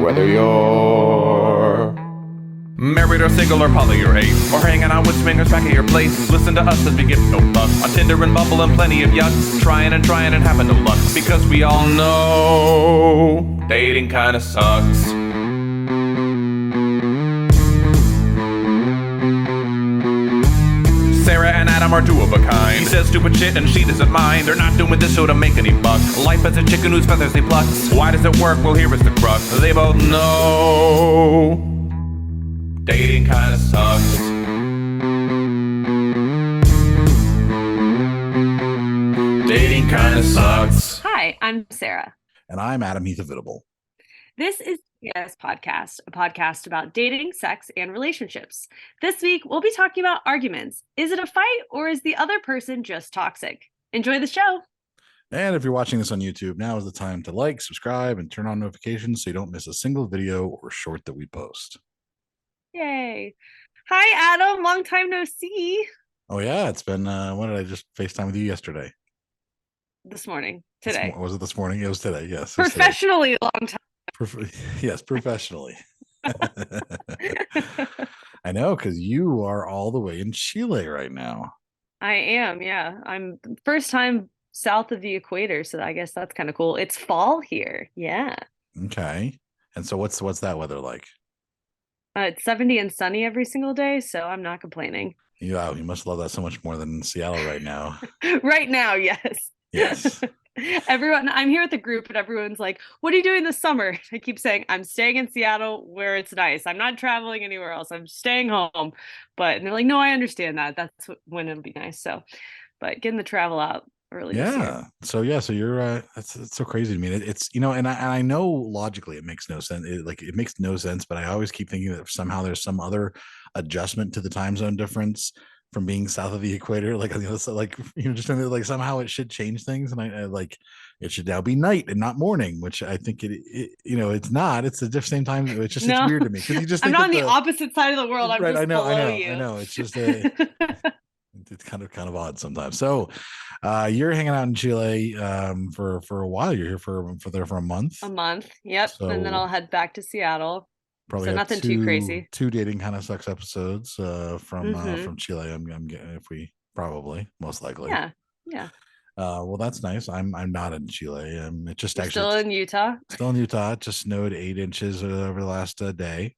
Whether you're married or single or poly or ace, or hanging out with swingers back at your place, listen to us as we give no fuck on Tinder and Bumble and plenty of yuck, trying and having no luck, because we all know dating kinda sucks. Sarah and Adam are two of a kind. He says stupid shit and she doesn't mind. They're not doing this show to make any buck. Life as a chicken whose feathers they pluck. Why does it work? Well, here is the crux. They both know dating kinda sucks. Dating kinda sucks. Hi, I'm Sarah. And I'm Adam Heath Avitable. This is DKS Podcast, a podcast about dating, sex, and relationships. This week, we'll be talking about arguments. Is it a fight or is the other person just toxic? Enjoy the show. And if you're watching this on YouTube, now is the time to like, subscribe, and turn on notifications so you don't miss a single video or short that we post. Yay. Hi, Adam. Long time no see. Oh, yeah. It's been, when did I just FaceTime with you yesterday? This morning. Today. Was it this morning? It was today. Yes. Professionally, today. Long time. Yes, professionally. I know, because you are all the way in Chile right now. I am, yeah. I'm first time south of the equator, so I guess that's kind of cool. It's fall here, yeah. Okay. And so what's that weather like? It's 70 and sunny every single day, so I'm not complaining. Wow, you must love that so much more than Seattle right now. Right now, yes. Yes. Everyone, I'm here at the group and everyone's like, what are you doing this summer? I keep saying, I'm staying in Seattle where it's nice. I'm not traveling anywhere else. I'm staying home. And they're like, no, I understand that. That's when it'll be nice. So, but getting the travel out early this year. So you're, it's so crazy to me. It's, and I know logically it makes no sense. It makes no sense, but I always keep thinking that somehow there's some other adjustment to the time zone difference from being south of the equator, just somehow it should change things, and I like it should now be night and not morning, which I think it's not. It's the same time. It's just It's weird to me because you just. I'm not on the opposite side of the world. I'm right. Just below you. I know. It's just it's kind of odd sometimes. So, you're hanging out in Chile for a while. You're here for a month. A month. Yep. So, and then I'll head back to Seattle. Probably so nothing too crazy. Two dating kind of sucks episodes from Chile. I'm getting if we probably most likely. Yeah. Well, that's nice. I'm not in Chile. It just You're still in Utah. Still in Utah. It just snowed 8 inches over the last day.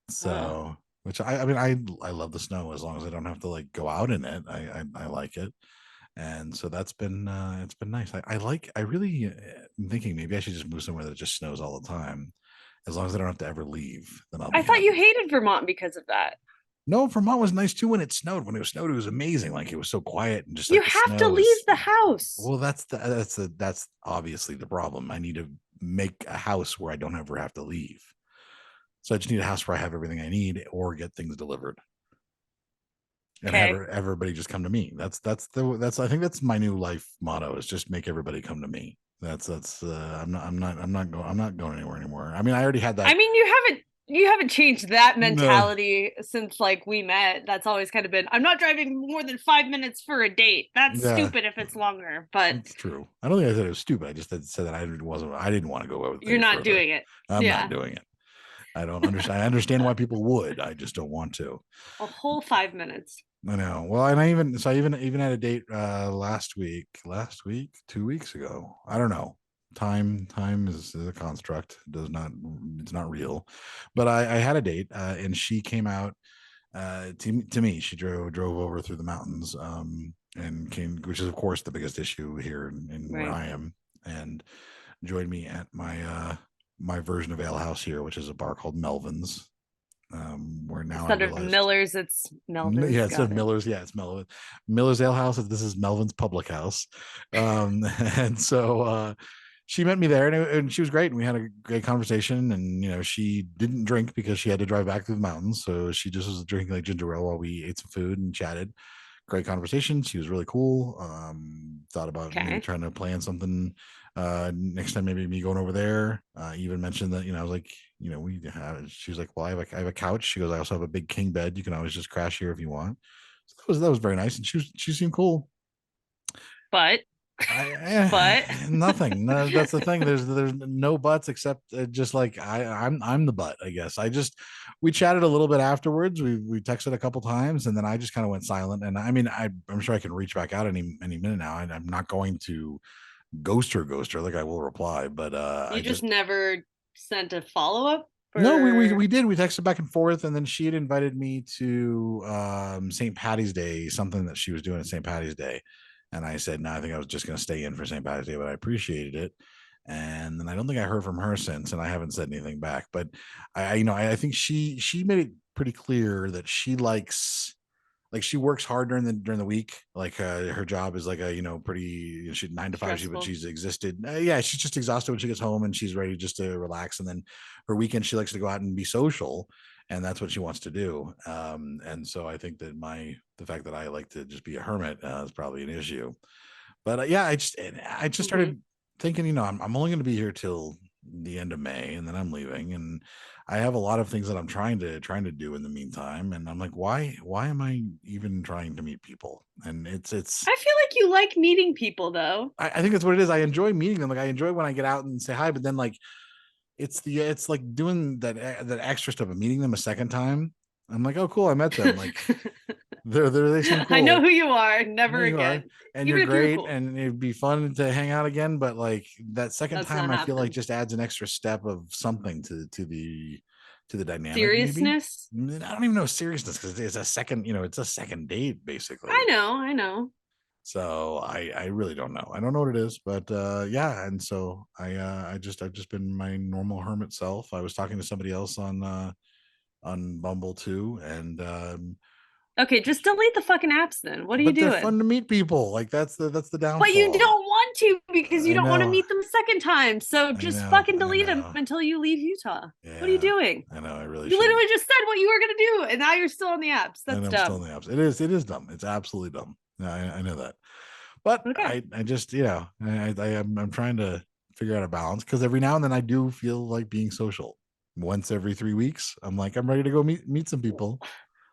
So, which I love the snow as long as I don't have to go out in it. I like it. And so that's been it's been nice. I really am thinking maybe I should just move somewhere that just snows all the time. As long as I don't have to ever leave, then I thought you hated Vermont because of that. No, Vermont was nice too when it snowed. When it snowed, it was amazing. It was so quiet and just. You have to leave the house. Well, that's obviously the problem. I need to make a house where I don't ever have to leave. So I just need a house where I have everything I need or get things delivered. And have everybody just come to me. I think that's my new life motto is just make everybody come to me. I'm not going anywhere anymore. I mean, I already had that. I mean, you haven't changed that mentality since we met. That's always kind of been, I'm not driving more than 5 minutes for a date. That's stupid if it's longer, but it's true. I don't think I said it was stupid. I just said that I didn't want to go over. You're not doing it. I'm not doing it. I don't understand. I understand why people would. I just don't want to. A whole 5 minutes. I know. Well, and I even had a date last week, 2 weeks ago. I don't know. Time is a construct. It's not real. But I had a date and she came out to me. She drove over through the mountains and came, which is of course the biggest issue here in where I am, and joined me at my version of Ale House here, which is a bar called Melvin's. Where now instead of Miller's, it's Melvin's. Yeah, instead of Miller's, it's Miller's Ale House. This is Melvin's Public House. And so she met me there, and she was great, and we had a great conversation. And she didn't drink because she had to drive back through the mountains, so she just was drinking ginger ale while we ate some food and chatted. Great conversation. She was really cool. Thought about maybe trying to plan something next time, maybe me going over there. Even mentioned that I was like, she was like, well, I have a couch. She goes, I also have a big king bed. You can always just crash here if you want. So that was very nice, and she seemed cool. But Nothing. No, that's the thing. There's no buts except just like I'm the butt, I guess. We chatted a little bit afterwards. We texted a couple times, and then I just kind of went silent. And I mean, I'm sure I can reach back out any minute now. I'm not going to ghost her. Like I will reply, but You just never sent a follow-up? No, we did. We texted back and forth, and then she had invited me to St. Patty's Day, something that she was doing at St. Patty's Day. And I said, no, I think I was just going to stay in for St. Patty's Day, but I appreciated it. And then I don't think I heard from her since, and I haven't said anything back. But I think she made it pretty clear that she likes, like, she works hard during the week. Like her job is like a pretty, she 9 to 5. She's existed. Yeah, she's just exhausted when she gets home, and she's ready just to relax. And then her weekend, she likes to go out and be social, and that's what she wants to do. And so I think that the fact that I like to just be a hermit is probably an issue. But yeah, I just started thinking, I'm only going to be here till the end of May, and then I'm leaving, and I have a lot of things that I'm trying to do in the meantime. And I'm like, why am I even trying to meet people? And it's I feel like you like meeting people, though. I think that's what it is. I enjoy meeting them. Like, I enjoy when I get out and say hi, but then like it's like doing that extra stuff of meeting them a second time. I'm like, oh cool, I met them. Like they seem cool. I know who you are. Never again. And you're great, cool. And it'd be fun to hang out again. But like that second time, I feel like just adds an extra step of something to the dynamic. Seriousness. Maybe. I don't even know seriousness, because it's a second. It's a second date basically. I know. So I really don't know. I don't know what it is, but yeah. And so I've just been my normal hermit self. I was talking to somebody else on Bumble too, and okay, just delete the fucking apps then. What are you doing? They're fun to meet people. Like that's the downfall. But you don't want to, because you don't want to meet them a second time. So just fucking delete them until you leave Utah. Yeah, what are you doing? I know. I really. You literally just said what you were gonna do, and now you're still on the apps. That's dumb. Still on the apps. It is dumb. It's absolutely dumb. I know that. But okay. I just I'm trying to figure out a balance, because every now and then I do feel like being social. Once every 3 weeks, I'm like, I'm ready to go meet some people.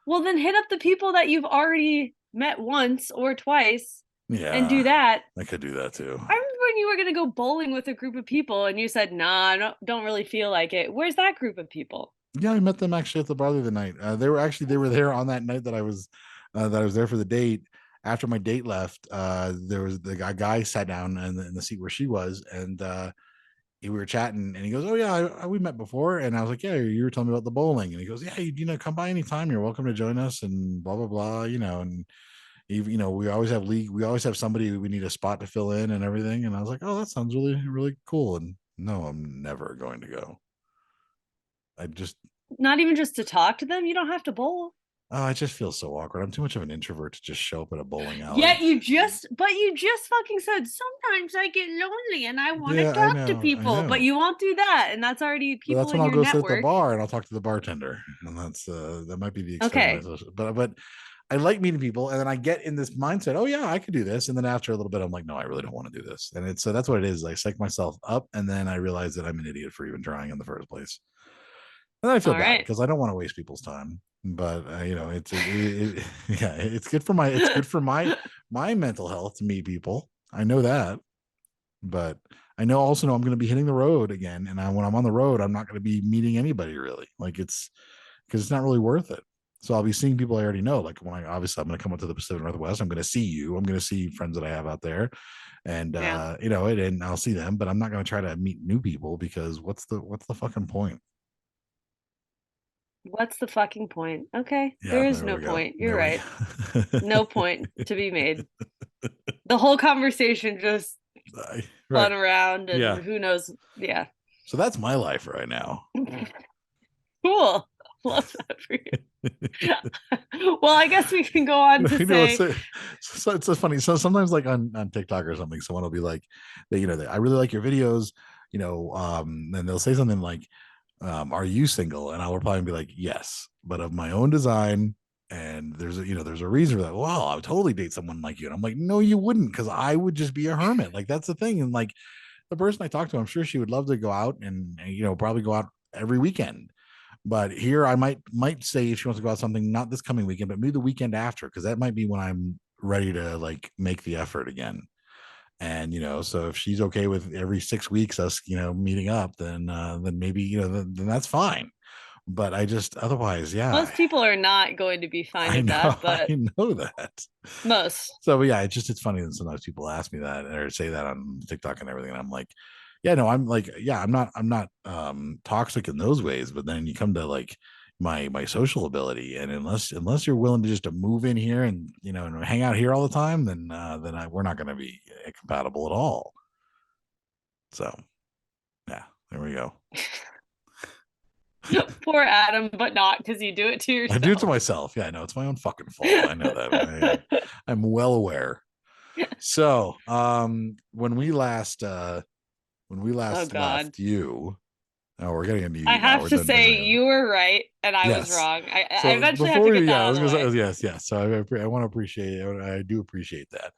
Well, then hit up the people that you've already met once or twice. Yeah, and do that. I could do that too. I remember when you were going to go bowling with a group of people, and you said, "Nah, I don't really feel like it." Where's that group of people? Yeah, I met them actually at the bar the other night. They were there on that night that I was there for the date. After my date left, there was the guy sat down in the seat where she was, and we were chatting, and he goes, "Oh yeah, we met before." And I was like, "Yeah, you were telling me about the bowling." And he goes, "Yeah, come by anytime. You're welcome to join us," and blah blah blah. And we always have somebody, we need a spot to fill in and everything. And I was like, "Oh, that sounds really really cool." And no, I'm never going to go. I just not even just to talk to them. You don't have to bowl. Oh, I just feel so awkward. I'm too much of an introvert to just show up at a bowling alley. Yeah, you just fucking said, sometimes I get lonely and I want to talk to people, but you won't do that. And that's already people that's when I'll go sit at the bar and I'll talk to the bartender. And that's that might be the extent. Okay. But I like meeting people, and then I get in this mindset, oh yeah, I could do this. And then after a little bit, I'm like, no, I really don't want to do this. And it's that's what it is. I psych myself up, and then I realize that I'm an idiot for even trying in the first place. And then I feel bad because I don't want to waste people's time. But it's good for my mental health to meet people. I know that, but I also know I'm going to be hitting the road again, and when I'm on the road, I'm not going to be meeting anybody really. Like because it's not really worth it. So I'll be seeing people I already know. Like when I'm going to come up to the Pacific Northwest, I'm going to see you. I'm going to see friends that I have out there, and and I'll see them. But I'm not going to try to meet new people, because what's the fucking point? What's the fucking point? Okay, yeah, there is no point. You're right. No point to be made. The whole conversation just spun around, and who knows? Yeah. So that's my life right now. Cool. Love that for you. Well, I guess we can go on to say. So it's so funny. So sometimes, like on TikTok or something, someone will be like, I really like your videos, and they'll say something like, are you single? And I'll reply and be like, yes, but of my own design. And there's a reason for that. Well, I would totally date someone like you. And I'm like, no, you wouldn't, because I would just be a hermit. Like, that's the thing. And like the person I talked to, I'm sure she would love to go out and probably go out every weekend. But here I might say, if she wants to go out something, not this coming weekend, but maybe the weekend after, because that might be when I'm ready to like make the effort again. And so if she's okay with every 6 weeks us meeting up, then maybe then that's fine. But I just otherwise, yeah, Most people are not going to be fine I with know, that, but I know that. most. So yeah, it's funny that sometimes people ask me that or say that on TikTok and everything. And I'm like, yeah, no, I'm like, yeah, I'm not toxic in those ways. But then you come to like my social ability, and unless you're willing to just to move in here and and hang out here all the time, then we're not going to be compatible at all. So yeah, there we go. Poor Adam, but not because you do it to I do it to yourself. myself. Yeah, I know it's my own fucking fault. I know that. I'm well aware. So, when we Oh last God. left you, oh, we're getting into I you now. have We're to done. say you were right and I was Yes. wrong. I So eventually had before to we, get that yeah, I out was of the gonna way. say yes, yes. So I want to appreciate it. I do appreciate that.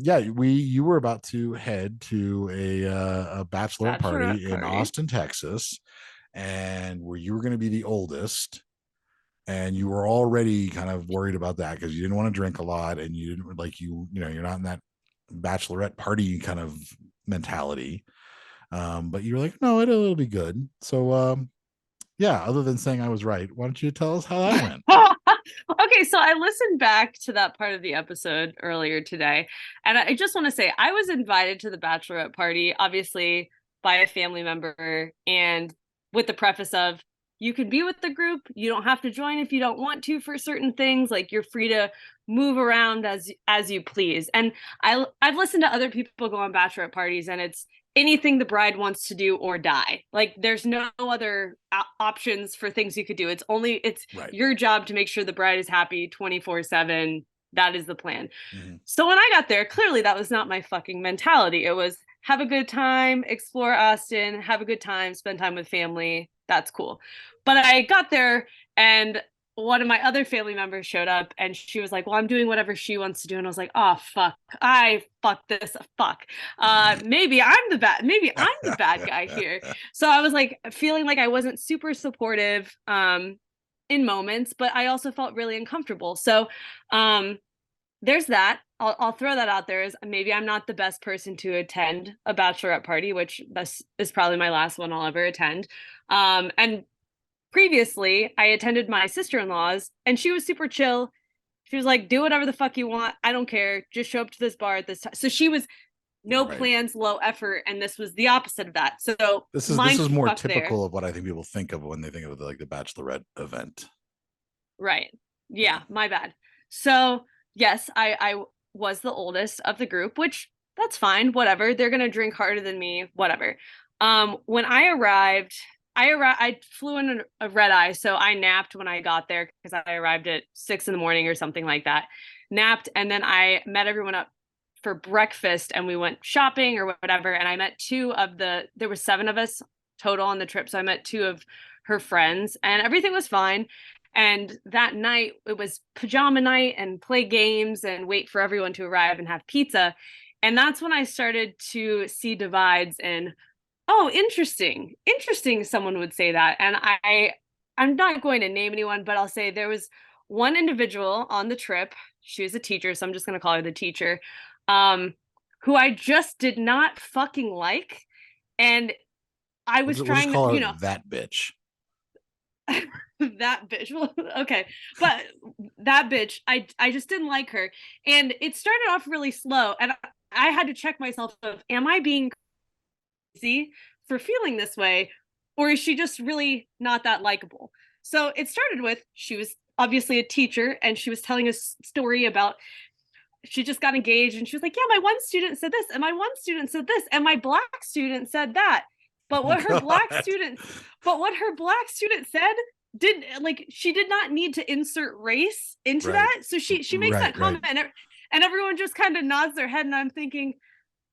Yeah, you were about to head to a bachelorette Bachelorette party in party. Austin, Texas, and where you were going to be the oldest. And you were already kind of worried about that because you didn't want to drink a lot, and you didn't like you're not in that bachelorette party kind of mentality. But you were like, no, it'll be good. So yeah, other than saying I was right, why don't you tell us how that went? Okay, so I listened back to that part of the episode earlier today, and I just want to say I was invited to the bachelorette party, obviously by a family member, and with the preface of you can be with the group, you don't have to join if you don't want to for certain things, like you're free to move around as you please. And I've listened to other people go on bachelorette parties, and it's anything the bride wants to do or die. Like there's no other options for things you could do. It's Right. your job to make sure the bride is happy 24/7. That is the plan. Mm-hmm. So when I got there, clearly that was not my fucking mentality. It was have a good time, explore Austin, have a good time, spend time with family. That's cool. But I got there and one of my other family members showed up and she was like, well, I'm doing whatever she wants to do. And I was like, oh, fuck, I fucked this. Fuck. Maybe I'm the bad guy here. So I was like feeling like I wasn't super supportive in moments, but I also felt really uncomfortable. So there's that. I'll throw that out there as maybe I'm not the best person to attend a bachelorette party, which this is probably my last one I'll ever attend. And previously I attended my sister-in-law's and she was super chill. She was like, do whatever the fuck you want. I don't care. Just show up to this bar at this time. So she was no Right. plans, low effort. And this was the opposite of that. So This mind is more fuck typical there. of what I think people think of when they think of like the bachelorette event. Right. Yeah, my bad. So yes, I was the oldest of the group, which that's fine, whatever. They're gonna drink harder than me, whatever. When I flew in a red eye, so I napped when I got there because I arrived at 6 in the morning or something like that. Napped, and then I met everyone up for breakfast and we went shopping or whatever. And I met there were 7 of us total on the trip. So I met 2 of her friends and everything was fine. And that night it was pajama night and play games and wait for everyone to arrive and have pizza. And that's when I started to see divides and, oh, interesting. Interesting, someone would say that. And I'm not going to name anyone, but I'll say there was one individual on the trip. She was a teacher, so I'm just going to call her the teacher, who I just did not fucking like. And I was We'll just trying call to, her that bitch. that bitch. Well, okay. But that bitch, I just didn't like her. And it started off really slow. And I had to check myself of, am I being crazy for feeling this way? Or is she just really not that likable? So it started with, she was obviously a teacher and she was telling a story about she just got engaged and she was like, yeah, my one student said this and my one student said this and my black student said that. But what her black student said did like she did not need to insert race into that. So she makes that comment and everyone just kind of nods their head and I'm thinking,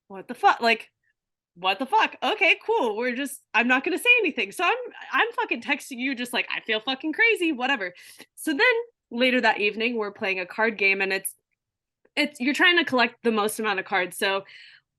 what the fuck? Like, what the fuck? Okay, cool. I'm not gonna say anything. So I'm fucking texting you just like I feel fucking crazy, whatever. So then later that evening we're playing a card game and it's you're trying to collect the most amount of cards. So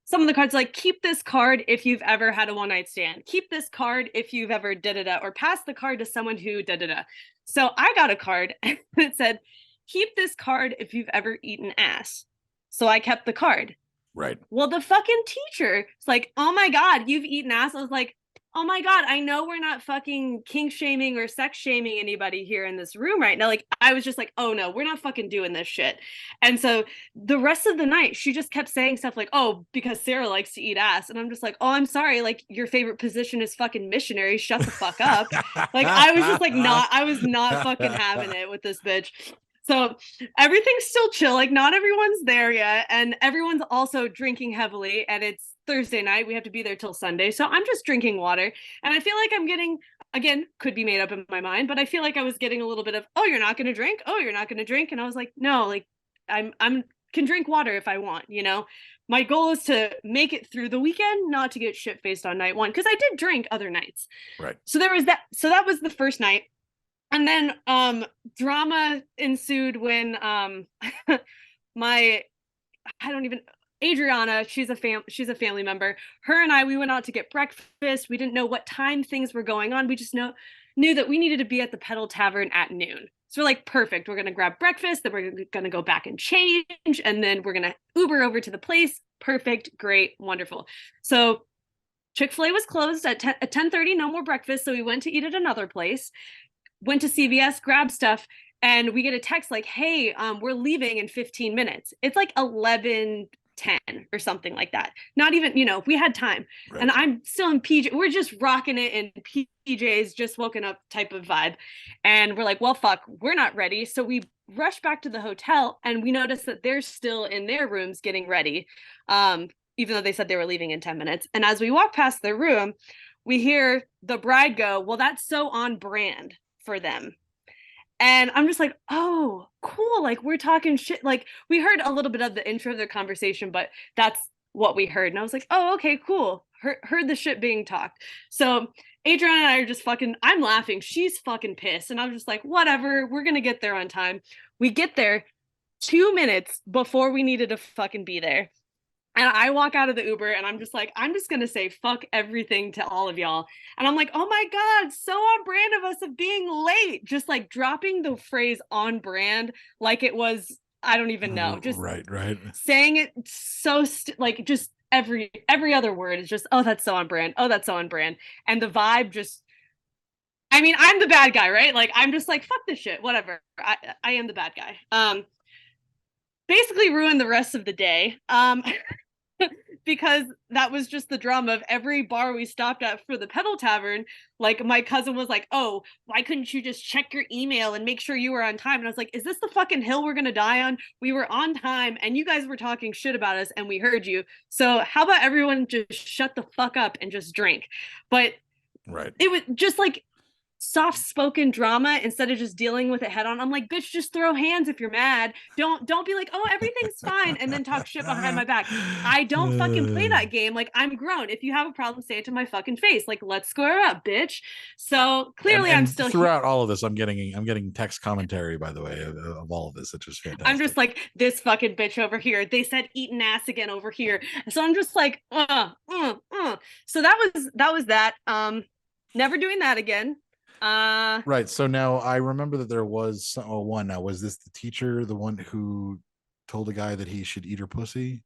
some of the cards like keep this card if you've ever had a one night stand. Keep this card if you've ever da-da-da, or pass the card to someone who da-da-da. So I got a card that said, keep this card if you've ever eaten ass. So I kept the card. Right. Well, the fucking teacher is like, oh my God, you've eaten ass. I was like, oh my God, I know we're not fucking kink shaming or sex shaming anybody here in this room right now. Like, I was just like, oh no, we're not fucking doing this shit. And so the rest of the night, she just kept saying stuff like, oh, because Sarah likes to eat ass. And I'm just like, oh, I'm sorry. Like, your favorite position is fucking missionary. Shut the fuck up. Like, I was just like, I was not fucking having it with this bitch. So everything's still chill. Like, not everyone's there yet. And everyone's also drinking heavily. And it's Thursday night. We have to be there till Sunday. So I'm just drinking water. And I feel like I'm getting, again, could be made up in my mind, but I feel like I was getting a little bit of, oh, you're not going to drink? Oh, you're not going to drink? And I was like, no, like, I'm can drink water if I want, you know? My goal is to make it through the weekend, not to get shit faced on night one, because I did drink other nights. Right. So there was that. So that was the first night. And then drama ensued when Adriana, she's a family member. Her and I, we went out to get breakfast. We didn't know what time things were going on. We just knew that we needed to be at the Pedal Tavern at noon. So we're like, perfect. We're gonna grab breakfast, then we're gonna go back and change, and then we're gonna Uber over to the place. Perfect, great, wonderful. So Chick-fil-A was closed at 10:30, no more breakfast. So we went to eat at another place. Went to CVS, grabbed stuff, and we get a text like, hey, we're leaving in 15 minutes. It's like 11:10 or something like that. Not even, we had time. Right. And I'm still in PJ. We're just rocking it in PJs, just woken up type of vibe. And we're like, well, fuck, we're not ready. So we rush back to the hotel and we notice that they're still in their rooms getting ready, even though they said they were leaving in 10 minutes. And as we walk past their room, we hear the bride go, well, that's so on brand for them. And I'm just like, oh, cool. Like, we're talking shit. Like, we heard a little bit of the intro of their conversation, but that's what we heard. And I was like, oh, okay, cool. Heard the shit being talked. So Adriana and I are just fucking, I'm laughing. She's fucking pissed. And I'm just like, whatever, we're going to get there on time. We get there 2 minutes before we needed to fucking be there. And I walk out of the Uber and I'm just like, I'm just going to say fuck everything to all of y'all. And I'm like, oh my God, so on brand of us of being late. Just like dropping the phrase on brand like it was, I don't even know. Just right. Saying it so, like just every other word is just, oh, that's so on brand. Oh, that's so on brand. And the vibe just, I mean, I'm the bad guy, right? Like, I'm just like, fuck this shit, whatever. I am the bad guy. Basically ruined the rest of the day. Because that was just the drama of every bar we stopped at for the Pedal Tavern. Like, my cousin was like, oh, why couldn't you just check your email and make sure you were on time? And I was like, is this the fucking hill we're gonna die on? We were on time and you guys were talking shit about us and we heard you. So how about everyone just shut the fuck up and just drink? But right, it was just like soft-spoken drama instead of just dealing with it head on. I'm like, bitch, just throw hands if you're mad. Don't be like, oh, everything's fine, and then talk shit behind my back. I don't fucking play that game. Like, I'm grown. If you have a problem, say it to my fucking face. Like, let's square up, bitch. So clearly I'm still throughout all of this, I'm getting text commentary, by the way, of all of this. It's just fantastic. I'm just like, this fucking bitch over here. They said eating ass again over here. So I'm just like, So that was that. Never doing that again. Right. So now I remember that there was one. Now, was this the teacher, the one who told the guy that he should eat her pussy?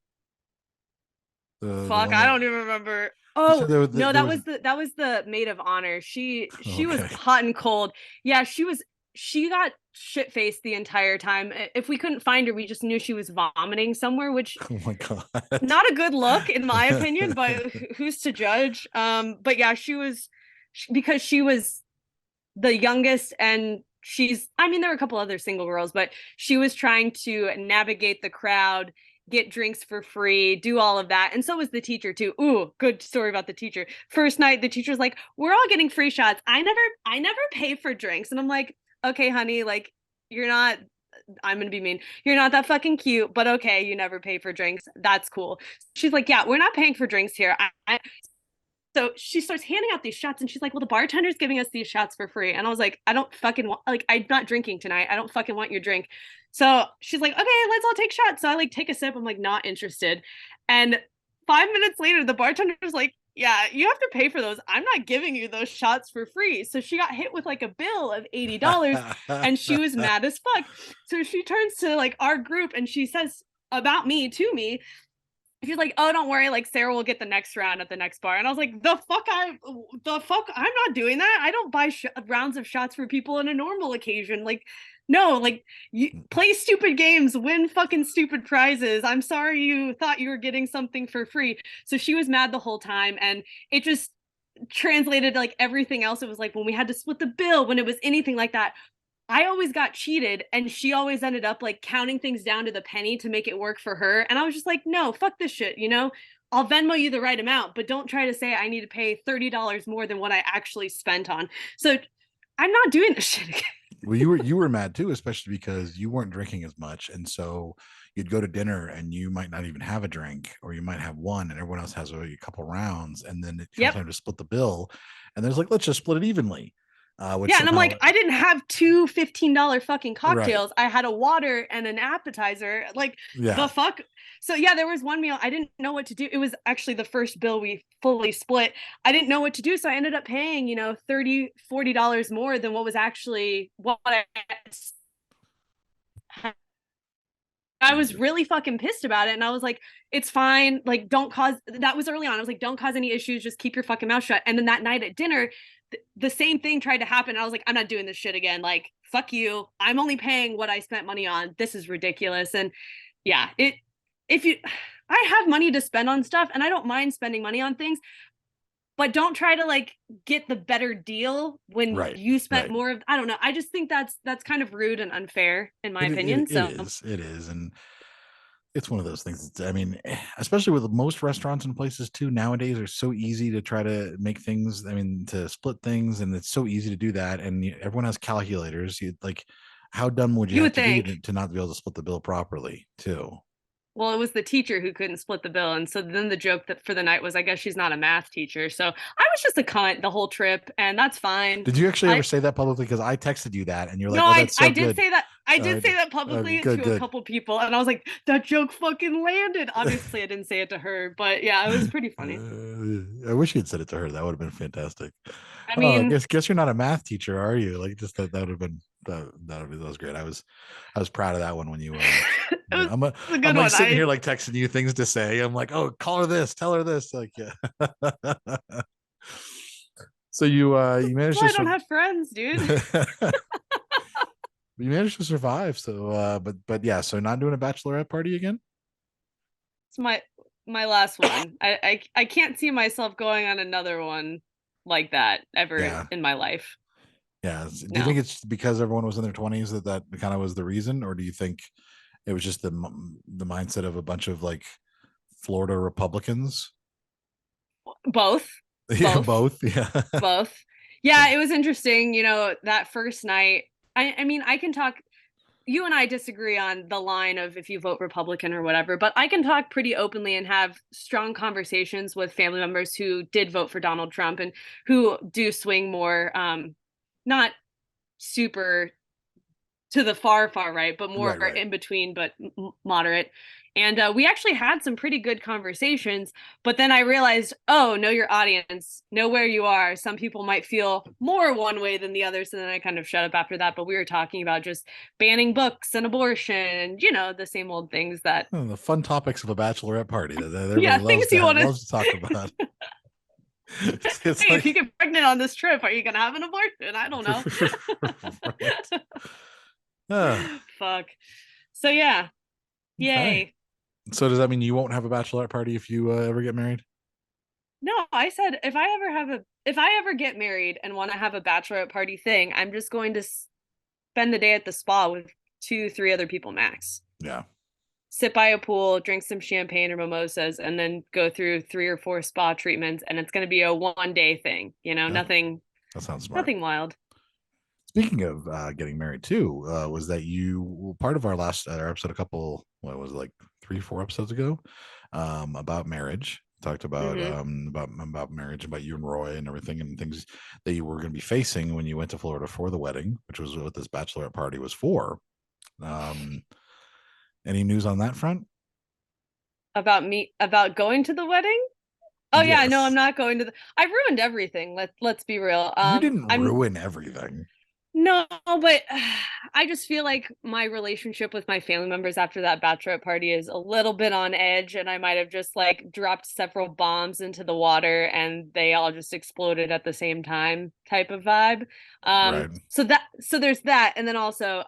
Fuck, I don't even remember. Oh, no, that was the maid of honor. She was hot and cold. Yeah, she got shit faced the entire time. If we couldn't find her, we just knew she was vomiting somewhere, which oh my God, not a good look in my opinion, but who's to judge? But yeah, because she was the youngest, and there were a couple other single girls, but she was trying to navigate the crowd, get drinks for free, do all of that. And so was the teacher too. Ooh, good story about the teacher. First night, the teacher's like, we're all getting free shots. I never pay for drinks. And I'm like, okay, honey, like, I'm going to be mean. You're not that fucking cute, but okay, you never pay for drinks. That's cool. She's like, yeah, we're not paying for drinks here. So she starts handing out these shots and she's like, well, the bartender's giving us these shots for free. And I was like, I don't fucking want, like, I'm not drinking tonight. I don't fucking want your drink. So she's like, okay, let's all take shots. So I like take a sip. I'm like, not interested. And 5 minutes later, the bartender's like, yeah, you have to pay for those. I'm not giving you those shots for free. So she got hit with like a bill of $80 and she was mad as fuck. So she turns to like our group and she says about me to me, she's like, oh, don't worry, like Sarah will get the next round at the next bar. And I was like, the fuck, I'm not doing that. I don't buy rounds of shots for people on a normal occasion. Like, no, like, you play stupid games, win fucking stupid prizes. I'm sorry you thought you were getting something for free. So she was mad the whole time, and it just translated like everything else. It was like when we had to split the bill, when it was anything like that, I always got cheated, and she always ended up like counting things down to the penny to make it work for her. And I was just like, no, fuck this shit, you know? I'll Venmo you the right amount, but don't try to say I need to pay $30 more than what I actually spent on. So I'm not doing this shit again. Well, you were mad too, especially because you weren't drinking as much, and so you'd go to dinner and you might not even have a drink, or you might have one, and everyone else has a couple rounds, and then it comes time to split the bill, and there's like, let's just split it evenly. Yeah, and I'm like, I didn't have two $15 fucking cocktails. Right. I had a water and an appetizer. Like, the fuck? So yeah, there was one meal I didn't know what to do. It was actually the first bill we fully split. I didn't know what to do, so I ended up paying, you know, $30-$40 more than what was actually what I was really fucking pissed about it. And I was like, it's fine. Like, don't cause, that was early on. I was like, don't cause any issues. Just keep your fucking mouth shut. And then that night at dinner, the same thing tried to happen. I was like, I'm not doing this shit again. Like, fuck you. I'm only paying what I spent money on. This is ridiculous. And yeah, I have money to spend on stuff, and I don't mind spending money on things, but don't try to like get the better deal when you spent more of, I don't know. I just think that's kind of rude and unfair in my opinion. It is. And it's one of those things. I mean, especially with most restaurants and places too, nowadays are so easy to try to make things, I mean, to split things, and it's so easy to do that. And everyone has calculators. Like, how dumb would you have to be to not be able to split the bill properly too? Well, it was the teacher who couldn't split the bill. And so then the joke that for the night was, I guess she's not a math teacher. So I was just a cunt the whole trip, and that's fine. Did you actually ever say that publicly? Because I texted you that, and you're like, no, oh, that's so I did say that. I did say that publicly to a couple people, and I was like, that joke fucking landed. Obviously, I didn't say it to her, but yeah, it was pretty funny. I wish you'd said it to her. That would have been fantastic. I mean, guess you're not a math teacher, are you? Like, just that would have been that was great. I was proud of that one when you I'm like sitting here like texting you things to say. I'm like, oh, call her this, tell her this. Like, yeah. So you managed. I don't have friends, dude. You managed to survive. So, but yeah. So not doing a bachelorette party again. It's my last one. I can't see myself going on another one like that ever in my life. Yeah. Do you think it's because everyone was in their 20s that kind of was the reason, or do you think it was just the mindset of a bunch of like Florida Republicans? Both. Yeah, both. Yeah. Both. Yeah, it was interesting. You know, that first night, I mean, I can talk, you and I disagree on the line of if you vote Republican or whatever, but I can talk pretty openly and have strong conversations with family members who did vote for Donald Trump and who do swing more, not super to the far right, but more in between, but moderate. And we actually had some pretty good conversations, but then I realized, oh, know your audience, know where you are. Some people might feel more one way than the others. And then I kind of shut up after that. But we were talking about just banning books and abortion and, you know, the same old things that the fun topics of a bachelorette party that things you want to talk about. It's hey, if you get pregnant on this trip, are you going to have an abortion? I don't know. Fuck. So yeah. Yay. Okay. So does that mean you won't have a bachelorette party if you ever get married? No, I said if I ever get married and want to have a bachelorette party thing, I'm just going to spend the day at the spa with 2-3 other people max. Yeah. Sit by a pool, drink some champagne or mimosas, and then go through 3 or 4 spa treatments, and it's going to be a 1-day thing. You know, nothing. That sounds smart. Nothing wild. Speaking of getting married too, was that you part of our episode a couple, what was it, like 3-4 episodes ago, about marriage. Talked about about marriage, about you and Roy and everything, and things that you were going to be facing when you went to Florida for the wedding, which was what this bachelorette party was for. Any news on that front? About going to the wedding? Oh yes. Yeah, no, I'm not going to I ruined everything. Let's be real. You didn't ruin everything. No, but I just feel like my relationship with my family members after that bachelorette party is a little bit on edge, and I might have just like dropped several bombs into the water and they all just exploded at the same time type of vibe. Right. So there's that, and then also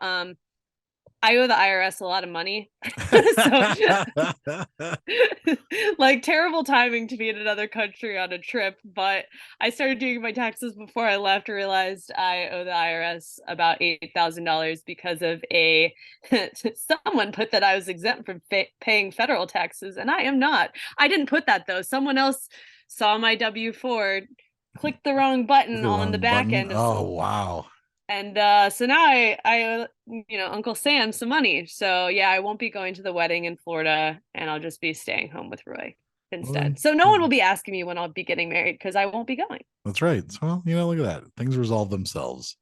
I owe the IRS a lot of money. So like terrible timing to be in another country on a trip, but I started doing my taxes before I left and realized I owe the IRS about $8,000 because of a someone put that I was exempt from paying federal taxes, and I am not. I didn't put that though. Someone else saw my W-4, clicked the wrong button The on the wrong back button. end of Oh, wow. and so now I owe, Uncle Sam some money. So yeah, I won't be going to the wedding in Florida, and I'll just be staying home with Roy Well, then, instead. So no one will be asking me when I'll be getting married because I won't be going. that's right. So, well, look at that. Things resolve themselves.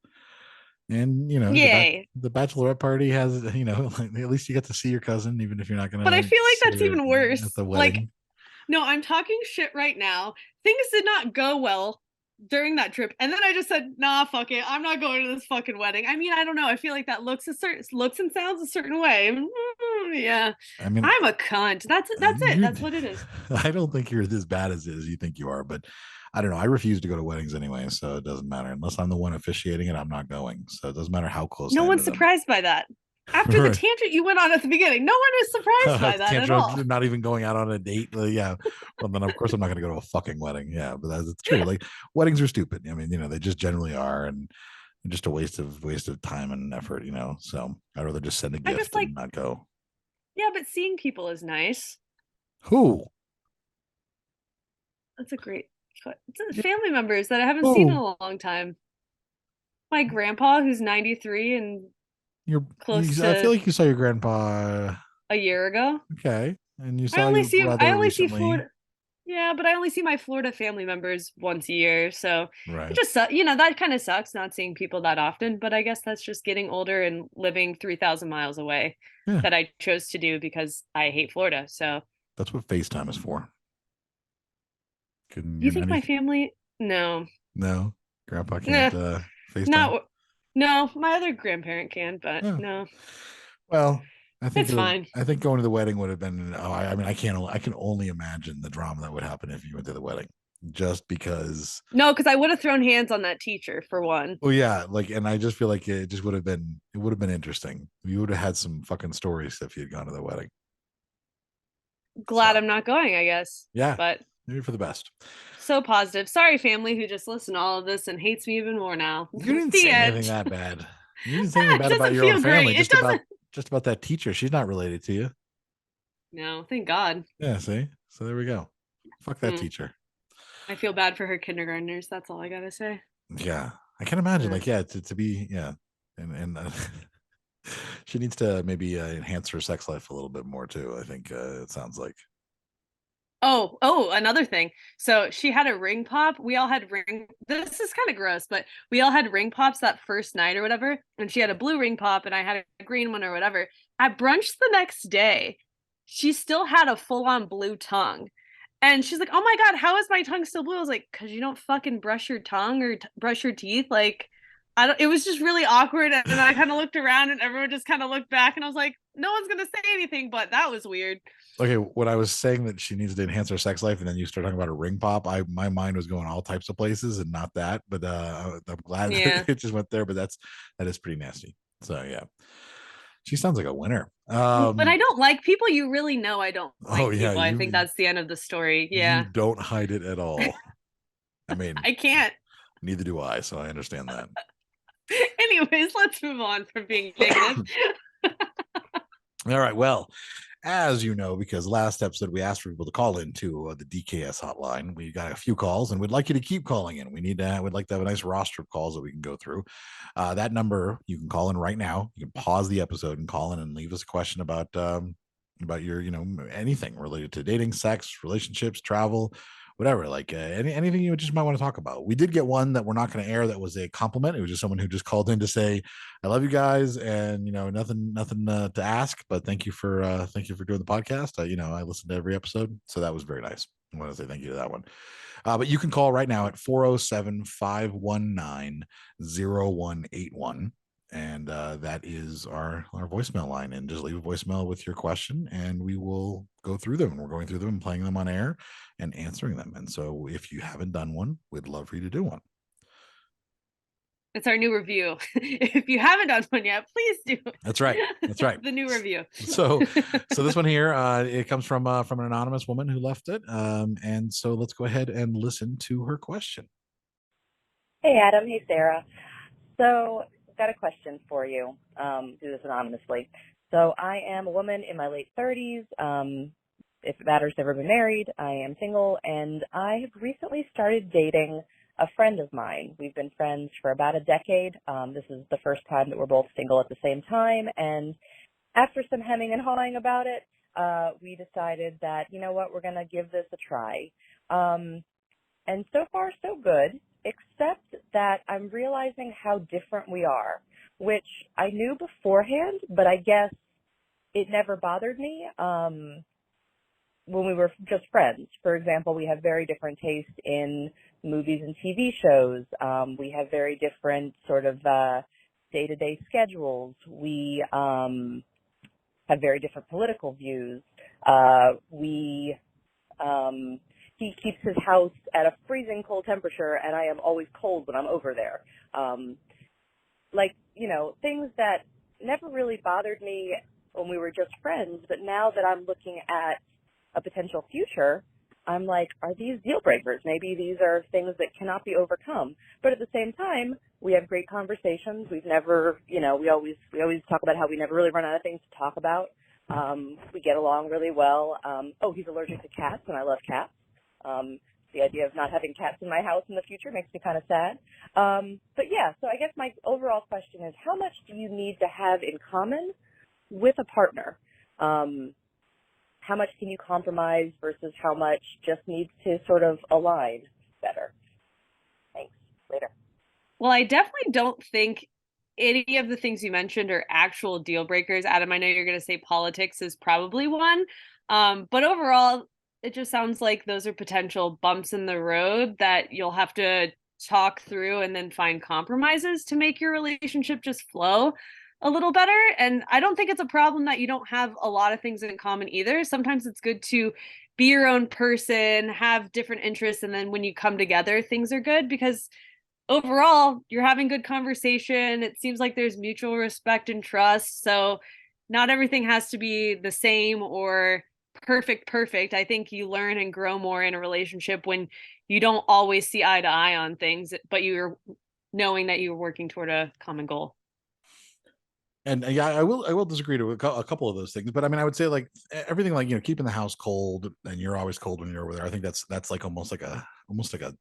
And Yay. the bachelorette party has, at least you get to see your cousin, even if you're not But I gonna feel like see that's her even at worse. the Like, wedding. no, I'm talking shit right now. Things did not go well during that trip, and then I just said, "Nah, fuck it. I'm not going to this fucking wedding." I mean, I don't know. I feel like that looks and sounds a certain way. Yeah, I mean, I'm a cunt. That's it. you, That's what it is. I don't think you're as bad as you think you are, but I don't know. I refuse to go to weddings anyway, so it doesn't matter. Unless I'm the one officiating it, I'm not going. So it doesn't matter how close No I one's ended up. surprised by that. After the Right. tantrum you went on at the beginning, no one is surprised by that at Tantrum, all. not even going out on a date. Yeah. Well, then of course I'm not going to go to a fucking wedding. Yeah, but that's true. Like weddings are stupid. I mean, they just generally are, and just a waste of time and effort. So I'd rather just send a I just gift like, and not go. yeah, but seeing people is nice. Who? That's a great, it's family members that I haven't seen in Who? a long time. My grandpa, who's 93 and close I feel to like you saw your grandpa. a year ago. Okay, and you I saw only your see him, brother I only see recently. Florida. Yeah, but I only see my Florida family members once a year. So it Right. just, that kind of sucks not seeing people that often. But I guess that's just getting older and living 3,000 miles away Yeah, that I chose to do because I hate Florida. So that's what FaceTime is for. Couldn't you your think my family? No, No, grandpa nah, can't FaceTime. not, no, my other grandparent can, but Oh, no, well, I think it's fine. I think going to the wedding would have been. Oh, I mean, I can only imagine the drama that would happen if you went to the wedding, just because. No, because I would have thrown hands on that teacher for one. Well, yeah, like, and I just feel like it would have been interesting. You would have had some fucking stories if you had gone to the wedding. Glad So I'm not going, I guess. yeah, But maybe for the best. so positive. Sorry, family, who just listened to all of this and hates me even more now. You didn't The say anything end. that bad. You didn't say anything It bad about doesn't your own feel family. great. It doesn't. Just about that teacher. She's not related to you. No, thank God. Yeah. See. So there we go. Fuck that Hmm. teacher. I feel bad for her kindergartners. That's all I gotta say. Yeah, I can imagine. Yeah. Like, yeah, to be, yeah, and she needs to maybe enhance her sex life a little bit more too. I think it sounds like. Oh, another thing. So she had a ring pop. We all had ring. This is kind of gross, but we all had ring pops that first night or whatever. And she had a blue ring pop, and I had a green one or whatever. At brunch the next day, she still had a full on blue tongue. And she's like, "Oh my God, how is my tongue still blue?" I was like, "Cause you don't fucking brush your tongue or brush your teeth." Like, I don't. It was just really awkward, and I kind of looked around, and everyone just kind of looked back, and I was like, "No one's gonna say anything," but that was weird. Okay, when I was saying that she needs to enhance her sex life, and then you start talking about a ring pop, my mind was going all types of places, and not that. But I'm glad Yeah. that it just went there. But that is pretty nasty. So yeah, she sounds like a winner. But I don't like people. You really know I don't Oh like yeah, people. I think that's the end of the story. you Yeah. don't hide it at all. I mean, I can't. neither do I, so I understand that. Anyways, let's move on from being negative. All right. Well, as you know, because last episode we asked for people to call into the DKS hotline, we got a few calls, and we'd like you to keep calling in. We'd like to have a nice roster of calls that we can go through. That number you can call in right now. You can pause the episode and call in and leave us a question about your anything related to dating, sex, relationships, travel, whatever, like anything you just might want to talk about. We did get one that we're not going to air that was a compliment. It was just someone who just called in to say, I love you guys, and nothing to ask, but thank you for doing the podcast. I listened to every episode, so that was very nice. I want to say thank you to that one. But you can call right now at 407-519-0181. And that is our voicemail line. And just leave a voicemail with your question and we will go through them. We're going through them and playing them on air and answering them. And so if you haven't done one, we'd love for you to do one. It's our new review. If you haven't done one yet, please do. That's right. That's right. The new review. So this one here, it comes from an anonymous woman who left it. And so let's go ahead and listen to her question. Hey, Adam. Hey, Sarah. So I've got a question for you. Do this anonymously. So I am a woman in my late 30s. If it matters, never been married. I am single, and I have recently started dating a friend of mine. We've been friends for about a decade. This is the first time that we're both single at the same time, and after some hemming and hawing about it, we decided that, you know what, we're going to give this a try. And so far, so good, except that I'm realizing how different we are, which I knew beforehand, but I guess it never bothered me when we were just friends. For example, we have very different tastes in movies and TV shows. We have very different sort of day-to-day schedules. We have very different political views. He keeps his house at a freezing cold temperature, and I am always cold when I'm over there. Things that never really bothered me when we were just friends, but now that I'm looking at a potential future, I'm like, are these deal breakers? Maybe these are things that cannot be overcome. But at the same time, we have great conversations. We've never, we always talk about how we never really run out of things to talk about. We get along really well. He's allergic to cats, and I love cats. The idea of not having cats in my house in the future makes me kind of sad. So I guess my overall question is, how much do you need to have in common with a partner? How much can you compromise versus how much just needs to sort of align better? Thanks. Later. Well, I definitely don't think any of the things you mentioned are actual deal breakers. Adam, I know you're going to say politics is probably one. But overall, it just sounds like those are potential bumps in the road that you'll have to talk through and then find compromises to make your relationship just flow a little better. And I don't think it's a problem that you don't have a lot of things in common either. Sometimes it's good to be your own person, have different interests, and then when you come together, things are good because overall you're having good conversation. It seems like there's mutual respect and trust. So not everything has to be the same or perfect. I think you learn and grow more in a relationship when you don't always see eye to eye on things, but you're knowing that you're working toward a common goal. And I will disagree to a couple of those things, but I mean, I would say like everything, like, keeping the house cold and you're always cold when you're over there. I think that's like almost like a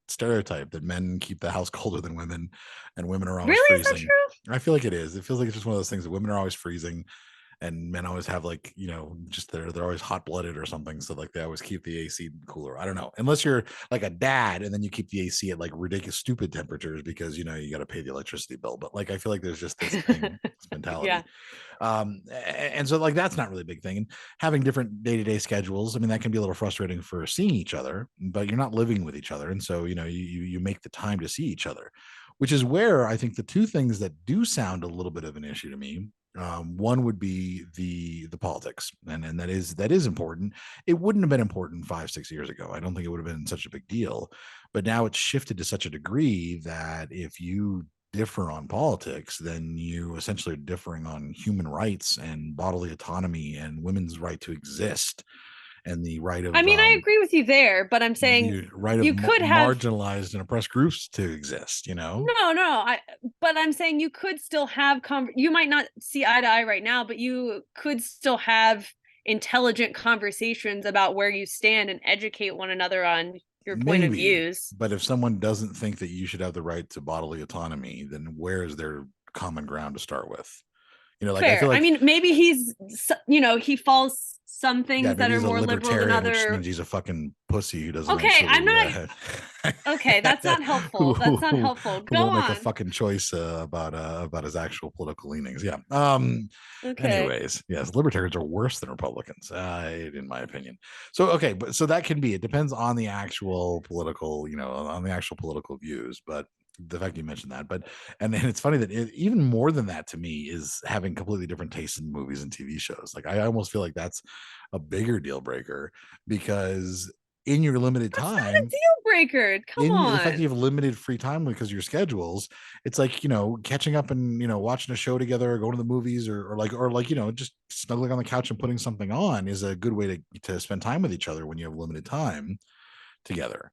stereotype that men keep the house colder than women, and women are always really freezing. Is that true? I feel like it is. It feels like it's just one of those things that women are always freezing, and men always have like, just they're always hot blooded or something. So like they always keep the AC cooler. I don't know, unless you're like a dad and then you keep the AC at like ridiculous, stupid temperatures because, you got to pay the electricity bill. But like, I feel like there's just this thing, this mentality. Yeah. And so like, that's not really a big thing. And having different day-to-day schedules, I mean, that can be a little frustrating for seeing each other, but you're not living with each other. And so, you make the time to see each other, which is where I think the two things that do sound a little bit of an issue to me. One would be the politics, and that is important. It wouldn't have been important 5-6 years ago. I don't think it would have been such a big deal, but now it's shifted to such a degree that if you differ on politics, then you essentially are differing on human rights and bodily autonomy and women's right to exist and the right of, I mean, I agree with you there, but I'm saying the right of you could have marginalized and oppressed groups to exist, No, but I'm saying you could still have you might not see eye to eye right now, but you could still have intelligent conversations about where you stand and educate one another on your point of views. But if someone doesn't think that you should have the right to bodily autonomy, then where is their common ground to start with? You know, like I Fair. feel like, I mean, maybe he's, he falls some things yeah, that maybe are he's a more liberal than libertarian, which other. means he's a fucking pussy who doesn't Okay, I'm actually, not. Okay, that's not helpful. That's not helpful. who Go won't make a on. fucking choice about his actual political leanings. Yeah. Okay. Anyways, yes, libertarians are worse than Republicans, in my opinion. So okay, but so that can be. It depends on the actual political, on the actual political views. But the fact you mentioned that, and it's funny that even more than that to me is having completely different tastes in movies and TV shows. Like I almost feel like that's a bigger deal breaker because in your limited That's not a time, deal breaker. Come in the fact that you on. have limited free time because of your schedules, it's like, catching up and, watching a show together or going to the movies or just snuggling on the couch and putting something on is a good way to spend time with each other when you have limited time together.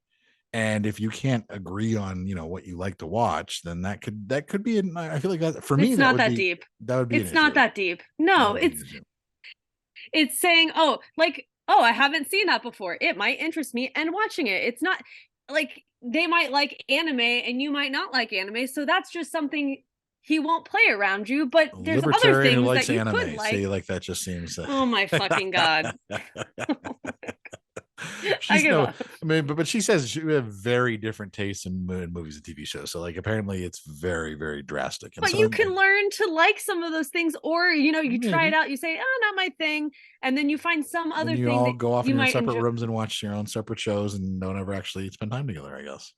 And if you can't agree on, what you like to watch, then that could be I feel like that for me, It's not that deep. that would be an It's not issue. that deep. That No, would be an issue. it's saying, oh, like, oh, I haven't seen that before. It might interest me and watching it. It's not like they might like anime and you might not like anime. So that's just something he won't play around you. But A there's other libertarian who things likes that you anime, could like. say like that just seems Oh my fucking God. I She's give no, up. I mean, but she says we have very different tastes in movies and TV shows. So like apparently it's very, very drastic. And But so you can learn to like some of those things, or you try it maybe. out, you say, oh, not my thing, and then you find some Then other you thing all that go off you in your might separate enjoy. rooms and watch your own separate shows and don't ever actually spend time together, I guess.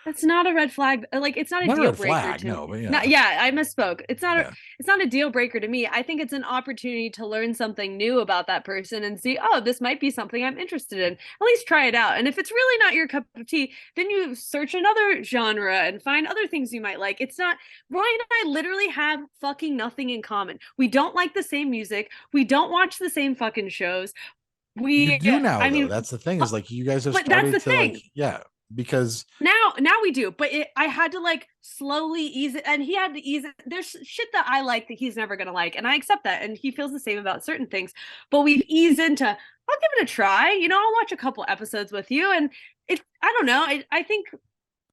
That's not a red flag. Like, it's not a Not a deal red breaker flag, to no, but yeah. Not, yeah, I misspoke. It's not Yeah. it's not a deal breaker to me. I think it's an opportunity to learn something new about that person and see, oh, this might be something I'm interested in. At least try it out. And if it's really not your cup of tea, then you search another genre and find other things you might like. It's not Roy and I literally have fucking nothing in common. We don't like the same music. We don't watch the same fucking shows. You do now, I though. mean, That's the thing, is like you guys have but that's started the to like, thing. yeah, because Now we do, but I had to like slowly ease it, and he had to ease it. There's shit that I like that he's never gonna like, and I accept that, and he feels the same about certain things. But we've eased into, I'll give it a try. I'll watch a couple episodes with you, and I don't know. I think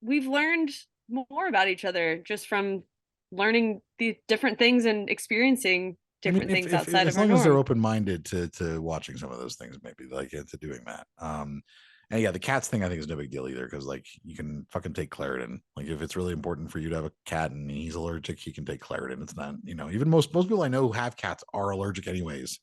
we've learned more about each other just from learning the different things and experiencing different things outside as of our long as they're norm. open-minded to watching some of those things, maybe like into doing that. And yeah, the cats thing I think is no big deal either, because like you can fucking take Claritin. Like if it's really important for you to have a cat and he's allergic, he can take Claritin. It's not, even most people I know who have cats are allergic anyways.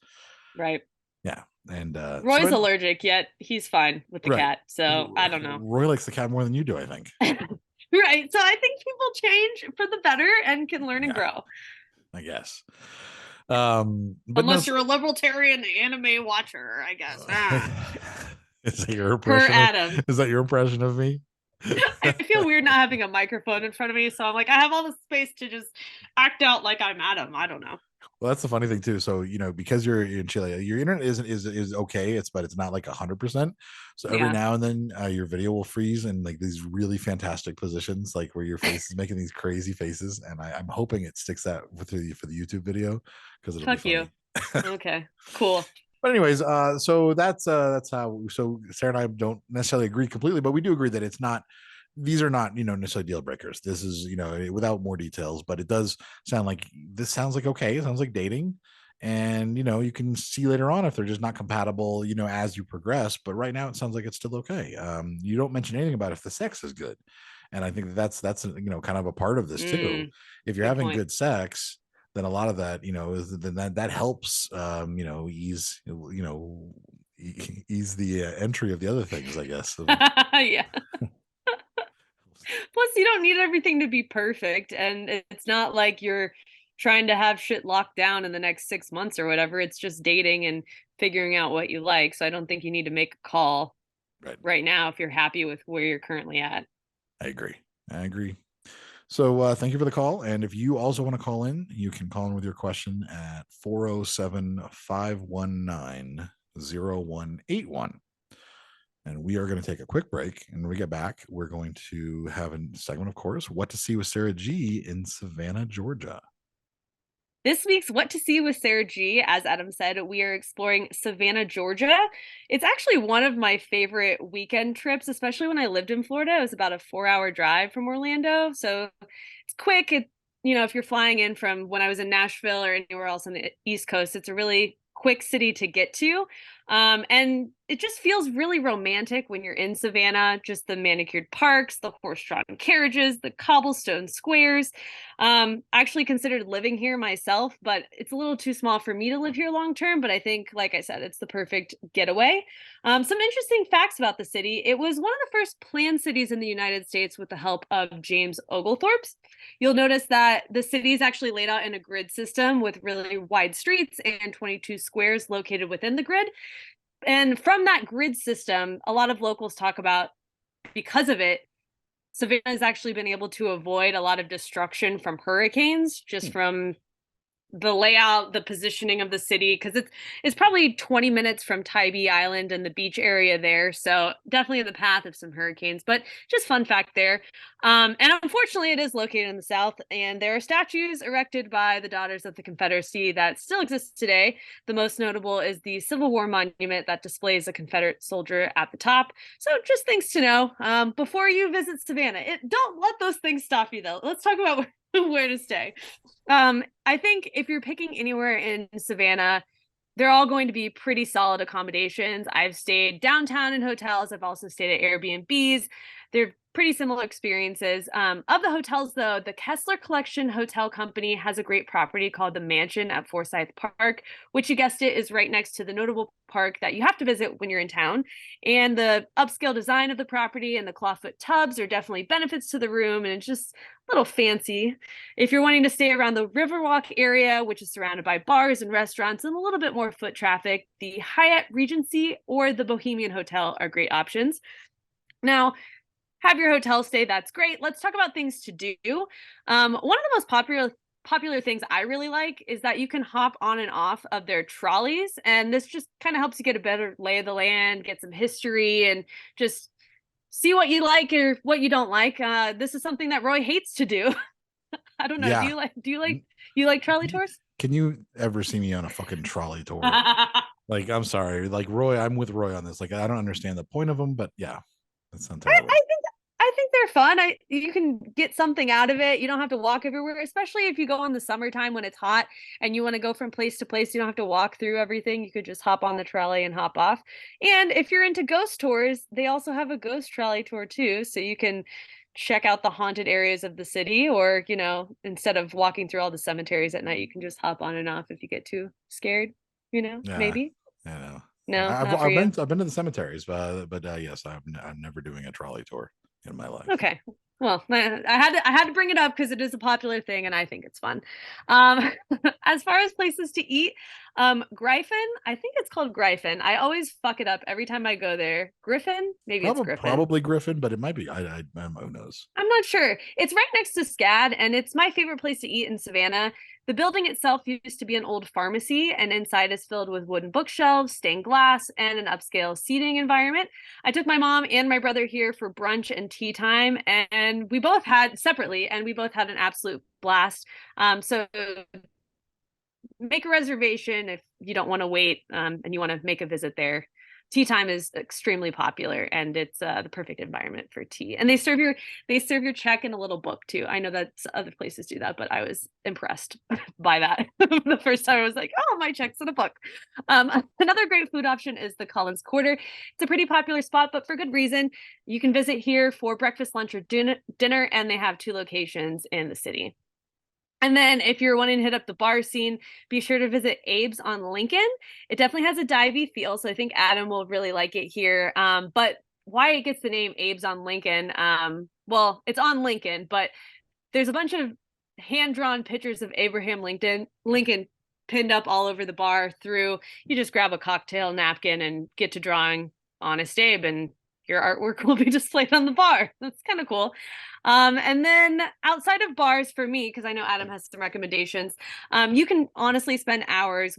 Right. Yeah. And Roy's allergic, yet he's fine with the right. cat. So I don't know. Roy likes the cat more than you do, I think. Right. So I think people change for the better and can learn and grow. I guess. Unless you're a libertarian anime watcher, I guess. Is that your impression? Adam. Is that your impression of me? I feel weird not having a microphone in front of me, so I'm like, I have all the space to just act out like I'm Adam. I don't know. Well, that's the funny thing too. So because you're in Chile, your internet is okay. But it's not like 100%. So every now and then your video will freeze in like these really fantastic positions, like where your face is making these crazy faces, and I'm hoping it sticks out for the YouTube video because it'll Fuck be funny. you. Okay, cool. But anyways, so that's how. So Sarah and I don't necessarily agree completely, but we do agree that it's not. These are not, necessarily deal breakers. This is, without more details, but it does sound like okay. It sounds like dating, and you can see later on if they're just not compatible, as you progress. But right now, it sounds like it's still okay. You don't mention anything about if the sex is good, and I think that's kind of a part of this too. If you're having good sex, then a lot of that, then that helps, ease the entry of the other things, I guess. Yeah. Plus, you don't need everything to be perfect, and it's not like you're trying to have shit locked down in the next 6 months or whatever. It's just dating and figuring out what you like. So I don't think you need to make a call right now if you're happy with where you're currently at. I agree. So thank you for the call. And if you also want to call in, you can call in with your question at 407-519-0181. And we are going to take a quick break. And when we get back, we're going to have a segment, of course, What to See with Sarah G in Savannah, Georgia. This week's What to See with Sarah G, as Adam said, we are exploring Savannah, Georgia. It's actually one of my favorite weekend trips, especially when I lived in Florida. It was about a 4-hour drive from Orlando. So it's quick. if you're flying in from when I was in Nashville or anywhere else on the East Coast, it's a really quick city to get to. And it just feels really romantic when you're in Savannah, just the manicured parks, the horse-drawn carriages, the cobblestone squares. I actually considered living here myself, but it's a little too small for me to live here long term. But I think, like I said, it's the perfect getaway. Some interesting facts about the city. It was one of the first planned cities in the United States with the help of James Oglethorpe. You'll notice that the city is actually laid out in a grid system with really wide streets and 22 squares located within the grid. And from that grid system, a lot of locals talk about, because of it, Savannah has actually been able to avoid a lot of destruction from hurricanes just from the layout, the positioning of the city, because it's probably 20 minutes from Tybee Island and the beach area there. So definitely in the path of some hurricanes, but just fun fact there. And unfortunately, it is located in the South, and there are statues erected by the Daughters of the Confederacy that still exist today. The most notable is the Civil War monument that displays a Confederate soldier at the top. So just things to know before you visit Savannah. Don't let those things stop you, though. Let's talk about where to stay. I think if you're picking anywhere in Savannah, they're all going to be pretty solid accommodations. I've stayed downtown in hotels. I've also stayed at Airbnbs. They're pretty similar experiences. Of the hotels, though, the Kessler Collection Hotel Company has a great property called the Mansion at Forsyth Park, which, you guessed it, is right next to the notable park that you have to visit when you're in town. And the upscale design of the property and the clawfoot tubs are definitely benefits to the room, and it's just a little fancy. If you're wanting to stay around the Riverwalk area, which is surrounded by bars and restaurants and a little bit more foot traffic, the Hyatt Regency or the Bohemian Hotel are great options. Now, have your hotel stay, that's great. Let's talk about things to do. One of the most popular things I really like is that you can hop on and off of their trolleys, and this just kind of helps you get a better lay of the land, get some history, and just see what you like or what you don't like. This is something that Roy hates to do. I don't know. Yeah. Do you like trolley tours? Can you ever see me on a fucking trolley tour? Like, I'm sorry. Like, Roy, I'm with Roy on this. Like, I don't understand the point of them, but yeah, that sounds terrible. I think they're fun. You can get something out of it. You don't have to walk everywhere, especially if you go in the summertime when it's hot and you want to go from place to place. You don't have to walk through everything. You could just hop on the trolley and hop off. And if you're into ghost tours, they also have a ghost trolley tour too. So you can check out the haunted areas of the city, or, instead of walking through all the cemeteries at night, you can just hop on and off if you get too scared, Yeah, maybe. I know. No, I've been to the cemeteries, but yes, I'm never doing a trolley tour in my life. Okay. Well, I had to bring it up because it is a popular thing and I think it's fun. As far as places to eat, Gryphon, I think it's called Gryphon. I always fuck it up every time I go there. Griffin? Maybe it's Griffin. Probably Griffin, but it might be. Who knows? I'm not sure. It's right next to SCAD, and it's my favorite place to eat in Savannah. The building itself used to be an old pharmacy, and inside is filled with wooden bookshelves, stained glass, and an upscale seating environment. I took my mom and my brother here for brunch and tea time, and we both had separately, and we both had an absolute blast. So make a reservation if you don't want to wait and you want to make a visit there. Tea time is extremely popular, and it's the perfect environment for tea. And they serve your check in a little book too. I know that other places do that, but I was impressed by that. The first time I was like, oh, my check's in a book. Another great food option is the Collins Quarter. It's a pretty popular spot, but for good reason. You can visit here for breakfast, lunch, or dinner, and they have 2 locations in the city. And then if you're wanting to hit up the bar scene, be sure to visit Abe's on Lincoln. It definitely has a divey feel, so I think Adam will really like it here. But why it gets the name Abe's on Lincoln, well, it's on Lincoln, but there's a bunch of hand-drawn pictures of Abraham Lincoln pinned up all over the bar. You just grab a cocktail napkin and get to drawing Honest Abe, and your artwork will be displayed on the bar. That's kind of cool. And then outside of bars, for me, because I know Adam has some recommendations, you can honestly spend hours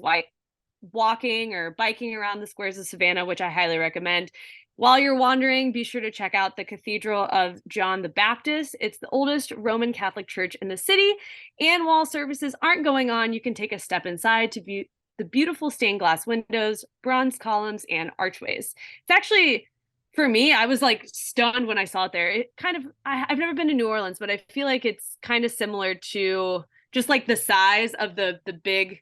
walking or biking around the squares of Savannah, which I highly recommend. While you're wandering, be sure to check out the Cathedral of John the Baptist. It's the oldest Roman Catholic church in the city. And while services aren't going on, you can take a step inside to view the beautiful stained glass windows, bronze columns, and archways. It's actually For me, I was like stunned when I saw it there. It kind of, I've never been to New Orleans, but I feel like it's kind of similar to just like the size of the big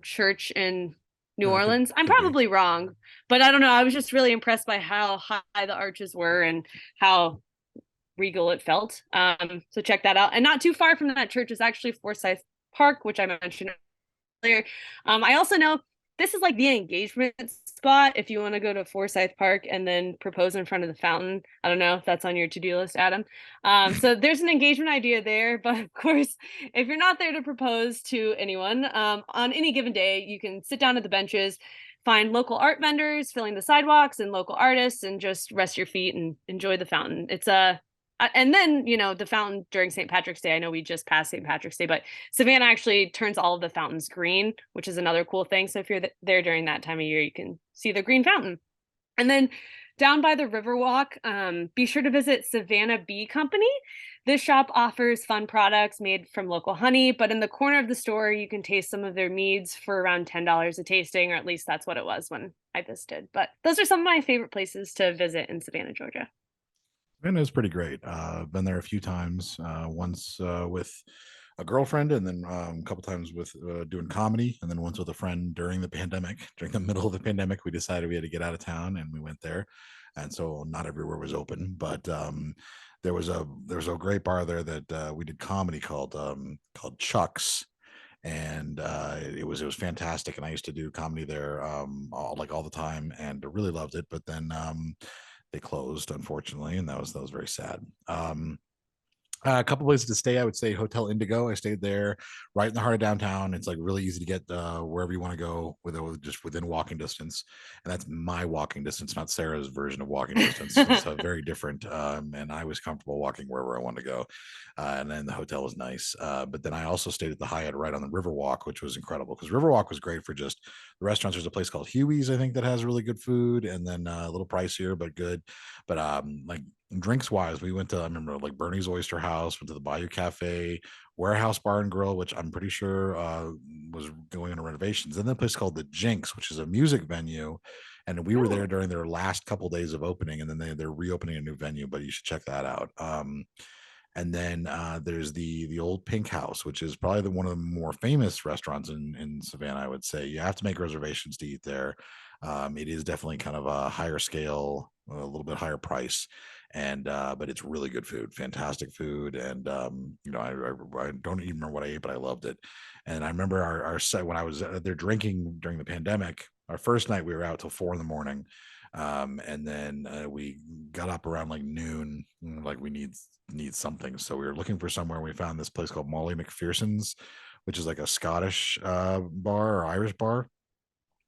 church in New Orleans. I'm could be. probably wrong, but I don't know. I was just really impressed by how high the arches were and how regal it felt. So check that out. And not too far from that church is actually Forsyth Park, which I mentioned earlier. I also know this is like the engagement spot if you want to go to Forsyth Park and then propose in front of the fountain. I don't know if that's on your to-do list, Adam. So there's an engagement idea there, but of course, if you're not there to propose to anyone, on any given day, you can sit down at the benches, find local art vendors filling the sidewalks and local artists, and just rest your feet and enjoy the fountain. It's a and then, you know, the fountain during St. Patrick's Day, I know we just passed St. Patrick's Day, but Savannah actually turns all of the fountains green, which is another cool thing. So if you're there during that time of year, you can see the green fountain. And then down by the Riverwalk, be sure to visit Savannah Bee Company. This shop offers fun products made from local honey, but in the corner of the store, you can taste some of their meads for around $10 a tasting, or at least that's what it was when I visited. But those are some of my favorite places to visit in Savannah, Georgia. And it was pretty great. Been there a few times. Once with a girlfriend, and then a couple times with doing comedy, and then once with a friend during the pandemic. During the middle of the pandemic, we decided we had to get out of town, and we went there. And so not everywhere was open, but there was a great bar there that we did comedy called Chuck's. And it was fantastic. And I used to do comedy there all the time, and really loved it. But then they closed, unfortunately, and that was very sad. A couple places to stay, I would say Hotel Indigo. I stayed there right in the heart of downtown. It's like really easy to get wherever you want to go just within walking distance. And that's my walking distance, not Sarah's version of walking distance. It's very different. And I was comfortable walking wherever I wanted to go. And then the hotel was nice. But then I also stayed at the Hyatt right on the Riverwalk, which was incredible because Riverwalk was great for just the restaurants. There's a place called Huey's, I think, that has really good food, and then a little pricier, but good. But like drinks wise, we went to, I remember, like Bernie's Oyster House, went to the Bayou Cafe, Warehouse Bar and Grill, which I'm pretty sure was going into renovations, and then a place called the Jinx, which is a music venue. And we were there during their last couple days of opening, and then they're reopening a new venue, but you should check that out. And then there's the Old Pink House, which is probably one of the more famous restaurants in Savannah. I would say you have to make reservations to eat there. It is definitely kind of a higher scale, a little bit higher price, and but it's really good food, fantastic food. And you know, I don't even remember what I ate, but I loved it. And I remember our set when I was there drinking during the pandemic. Our first night we were out till 4 a.m. And then we got up around like noon, like we need something. So we were looking for somewhere. We found this place called Molly McPherson's, which is like a Scottish bar or Irish bar.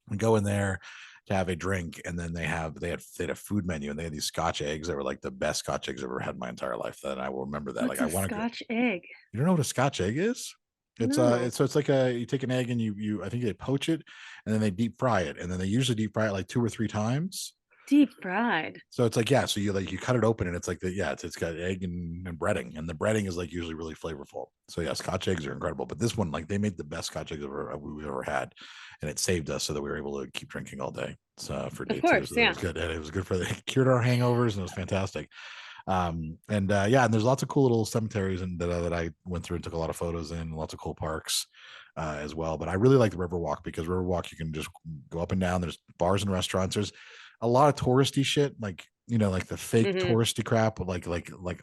We go in there to have a drink, and then they had a food menu, and they had these Scotch eggs that were like the best Scotch eggs I've ever had in my entire life. That I will remember that. What's like I want to Scotch egg. You don't know what a Scotch egg is? It's No. it's like you take an egg and you I think they poach it, and then they deep fry it, and then they usually deep fry it like 2 or 3 times. Deep fried. So it's like, so you cut it open, and it's like it's got egg and breading, and the breading is like usually really flavorful. So yeah, Scotch eggs are incredible, but this one, like, they made the best Scotch eggs we've ever had, and it saved us so that we were able to keep drinking all day. So for day 2, so it was good. And it was good it cured our hangovers, and it was fantastic. And there's lots of cool little cemeteries and that I went through and took a lot of photos in, lots of cool parks as well. But I really like the Riverwalk, because Riverwalk, you can just go up and down. There's bars and restaurants. There's a lot of touristy shit, like, you know, like the fake touristy crap, like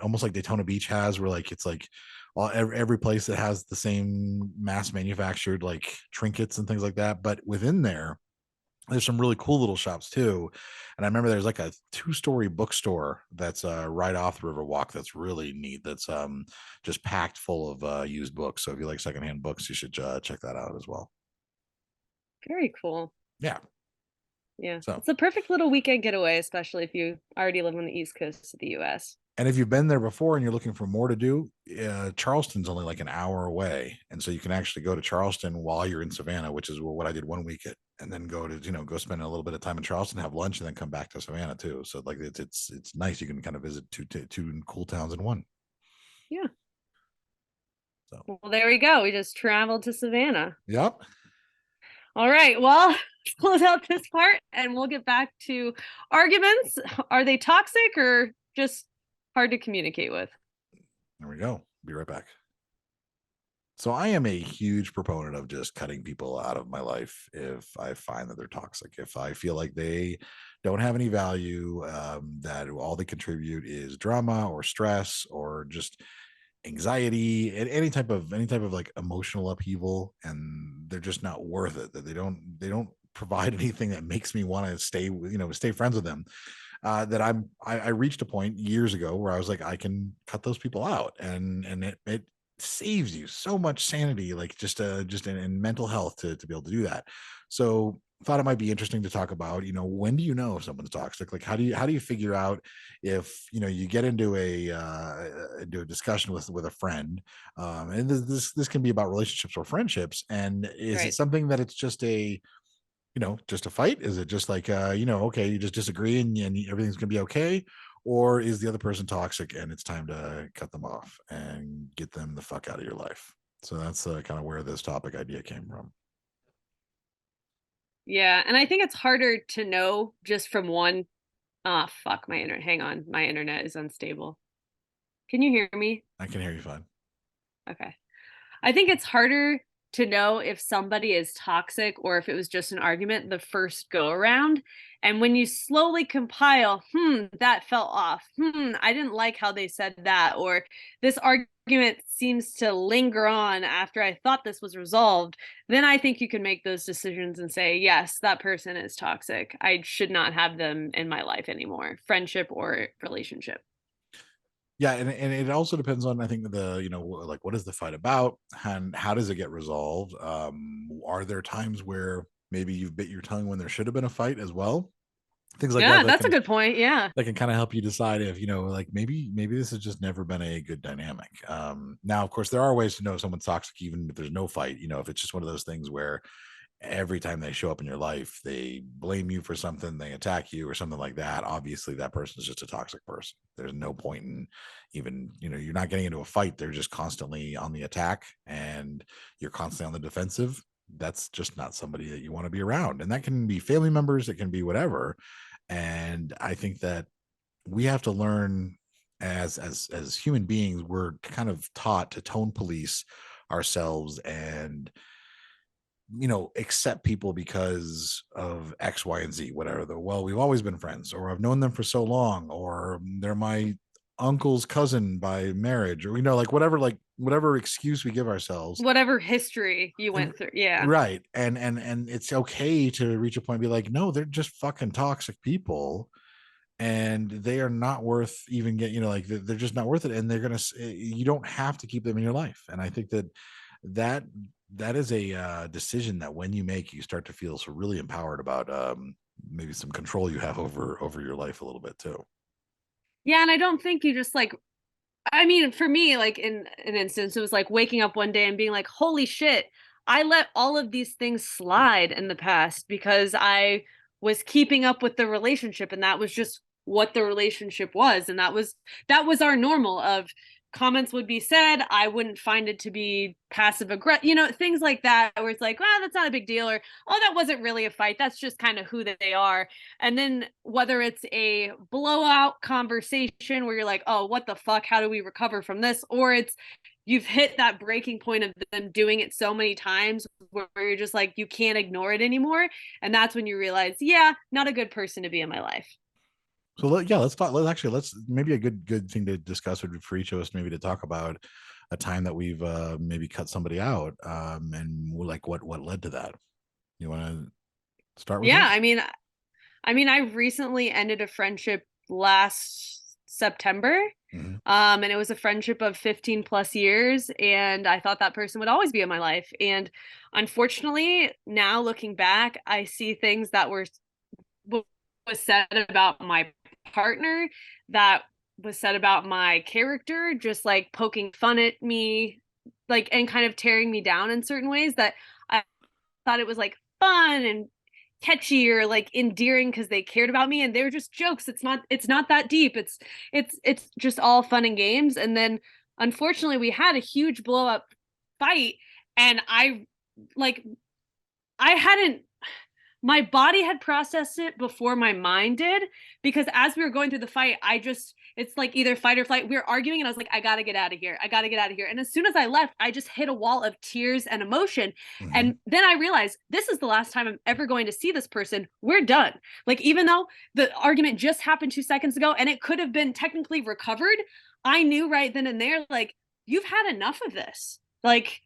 almost like Daytona Beach has, where like it's like every place that has the same mass manufactured like trinkets and things like that. But within there's some really cool little shops too. And I remember there's like a 2-story bookstore that's right off the Riverwalk that's really neat. That's just packed full of used books. So if you like secondhand books, you should check that out as well. Very cool. Yeah. Yeah. So it's a perfect little weekend getaway, especially if you already live on the East Coast of the US. And if you've been there before and you're looking for more to do, Charleston's only like an hour away. And so you can actually go to Charleston while you're in Savannah, which is what I did one week and then go spend a little bit of time in Charleston, have lunch, and then come back to Savannah too. So like it's nice. You can kind of visit two cool towns in one. Yeah. So well, there we go. We just traveled to Savannah. Yep. All right. Well, let's close out this part and we'll get back to arguments. Are they toxic or just hard to communicate with? There we go. Be right back. So I am a huge proponent of just cutting people out of my life if I find that they're toxic. If I feel like they don't have any value, that all they contribute is drama or stress or just anxiety and any type of like emotional upheaval, and they're just not worth it. That they don't provide anything that makes me want to stay friends with them. I reached a point years ago where I was like, I can cut those people out, and it saves you so much sanity, like just in mental health to be able to do that. So thought it might be interesting to talk about, when do you know if someone's toxic? Like how do you figure out if you get into a discussion with a friend, and this can be about relationships or friendships, and is it Right. something that it's just just a fight? Is it just like, okay, you just disagree and everything's going to be okay? Or is the other person toxic and it's time to cut them off and get them the fuck out of your life? So that's kind of where this topic idea came from. Yeah. And I think it's harder to know just from one. Ah, fuck my internet. Hang on. My internet is unstable. Can you hear me? I can hear you fine. Okay. I think it's harder to know if somebody is toxic or if it was just an argument the first go around. And when you slowly compile, that fell off. I didn't like how they said that. Or this argument seems to linger on after I thought this was resolved. Then I think you can make those decisions and say, yes, that person is toxic. I should not have them in my life anymore, friendship or relationship. Yeah, and it also depends on, I think, like, what is the fight about and how does it get resolved? Are there times where maybe you've bit your tongue when there should have been a fight as well? Things like Yeah, that that's a good point. Yeah. that can kind of help you decide if like maybe this has just never been a good dynamic. Now, of course, there are ways to know if someone's toxic even if there's no fight. If it's just one of those things where every time they show up in your life, they blame you for something, they attack you or something like that. Obviously, that person is just a toxic person. There's no point in even, you're not getting into a fight. They're just constantly on the attack and you're constantly on the defensive. That's just not somebody that you want to be around. And that can be family members, it can be whatever. And I think that we have to learn as human beings, we're kind of taught to tone police ourselves and accept people because of X, Y, and Z, whatever. Well, we've always been friends, or I've known them for so long, or they're my uncle's cousin by marriage, or like whatever excuse we give ourselves. Whatever history you went through. Yeah. Right. And it's okay to reach a point and be like, no, they're just fucking toxic people. And they are not worth even like they're just not worth it. And you don't have to keep them in your life. And I think that is a decision that when you make, you start to feel so really empowered about maybe some control you have over your life a little bit too. Yeah. And I don't think you just like, I mean, for me, like in an instance, it was like waking up one day and being like, holy shit, I let all of these things slide in the past because I was keeping up with the relationship and that was just what the relationship was. And that was our normal of comments would be said. I wouldn't find it to be passive aggressive, things like that, where it's like, well, that's not a big deal, or, oh, that wasn't really a fight. That's just kind of who they are. And then whether it's a blowout conversation where you're like, oh, what the fuck? How do we recover from this? Or it's you've hit that breaking point of them doing it so many times where you're just like, you can't ignore it anymore. And that's when you realize, yeah, not a good person to be in my life. So let's talk. Let's maybe a good thing to discuss would be for each of us maybe to talk about a time that we've maybe cut somebody out, and like what led to that. You want to start with? Yeah, it? I mean, I recently ended a friendship last September. Mhm. And it was a friendship of 15 plus years. And I thought that person would always be in my life. And unfortunately, now looking back, I see things that was said about my partner, that was said about my character, just like poking fun at me, like, and kind of tearing me down in certain ways that I thought it was like fun and catchy or like endearing because they cared about me, and they were just jokes. It's not that deep. It's just all fun and games. And then unfortunately we had a huge blow up fight, and I my body had processed it before my mind did, because as we were going through the fight, it's like either fight or flight. We were arguing and I was like, I got to get out of here. I got to get out of here. And as soon as I left, I just hit a wall of tears and emotion. Mhm. And then I realized this is the last time I'm ever going to see this person. We're done. Like, even though the argument just happened 2 seconds ago and it could have been technically recovered, I knew right then and there, like, you've had enough of this. Like,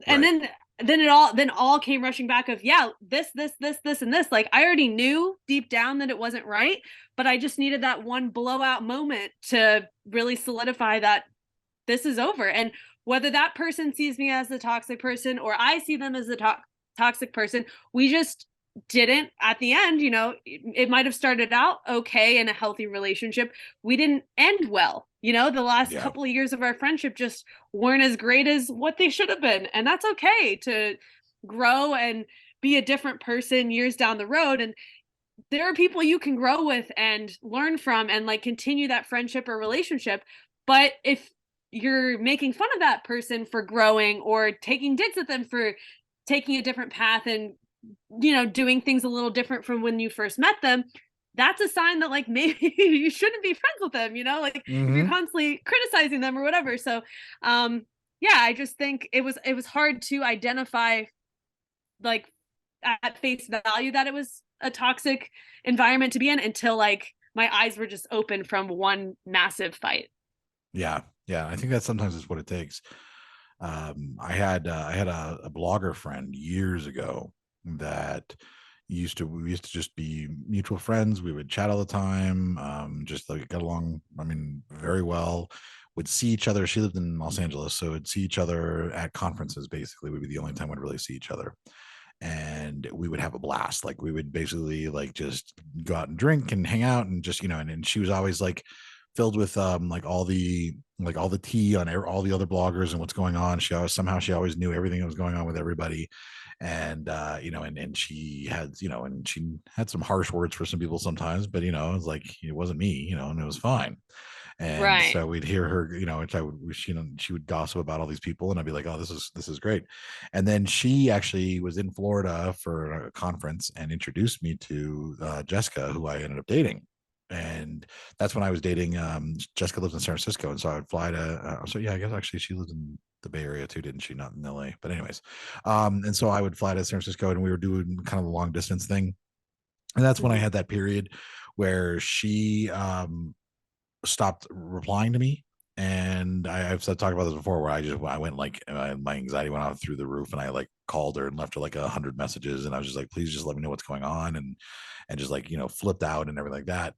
and Right. then it all came rushing back of, yeah, this, and this. Like, I already knew deep down that it wasn't right, but I just needed that one blowout moment to really solidify that this is over. And whether that person sees me as the toxic person or I see them as the toxic person, we just didn't, at the end, it might have started out okay in a healthy relationship. We didn't end well. The last Yeah. couple of years of our friendship just weren't as great as what they should have been. And that's okay to grow and be a different person years down the road. And there are people you can grow with and learn from and like continue that friendship or relationship. But if you're making fun of that person for growing or taking digs at them for taking a different path and doing things a little different from when you first met them, that's a sign that like maybe you shouldn't be friends with them, like if you're Mhm. constantly criticizing them or whatever. So yeah, I just think it was hard to identify, like, at face value, that it was a toxic environment to be in until like my eyes were just open from one massive fight. Yeah. Yeah. I think that sometimes is what it takes. I had a blogger friend years ago that we used to just be mutual friends. We would chat all the time. Just like got along, I mean, very well. Would see each other. She lived in Los Angeles, so would see each other at conferences. Basically, would be the only time we'd really see each other, and we would have a blast. Like we would basically like just go out and drink and hang out and just and she was always like filled with like all the tea on all the other bloggers and what's going on. She always knew everything that was going on with everybody. And and she had and she had some harsh words for some people sometimes, but it was like it wasn't me, and it was fine. And Right. so we'd hear her, which she would gossip about all these people, and I'd be like, oh, this is great. And then she actually was in Florida for a conference and introduced me to Jessica, who I ended up dating. And that's when I was dating. Jessica lives in San Francisco, and so I would fly to. So yeah, I guess actually she lives in the Bay Area too, didn't she? Not in LA, but anyways. And so I would fly to San Francisco, and we were doing kind of a long distance thing. And that's when I Mhm. had that period where she stopped replying to me. And I've talked about this before, where I went like my anxiety went out through the roof, and I like called her and left her like 100 messages, and I was just like, please just let me know what's going on, and just like flipped out and everything like that.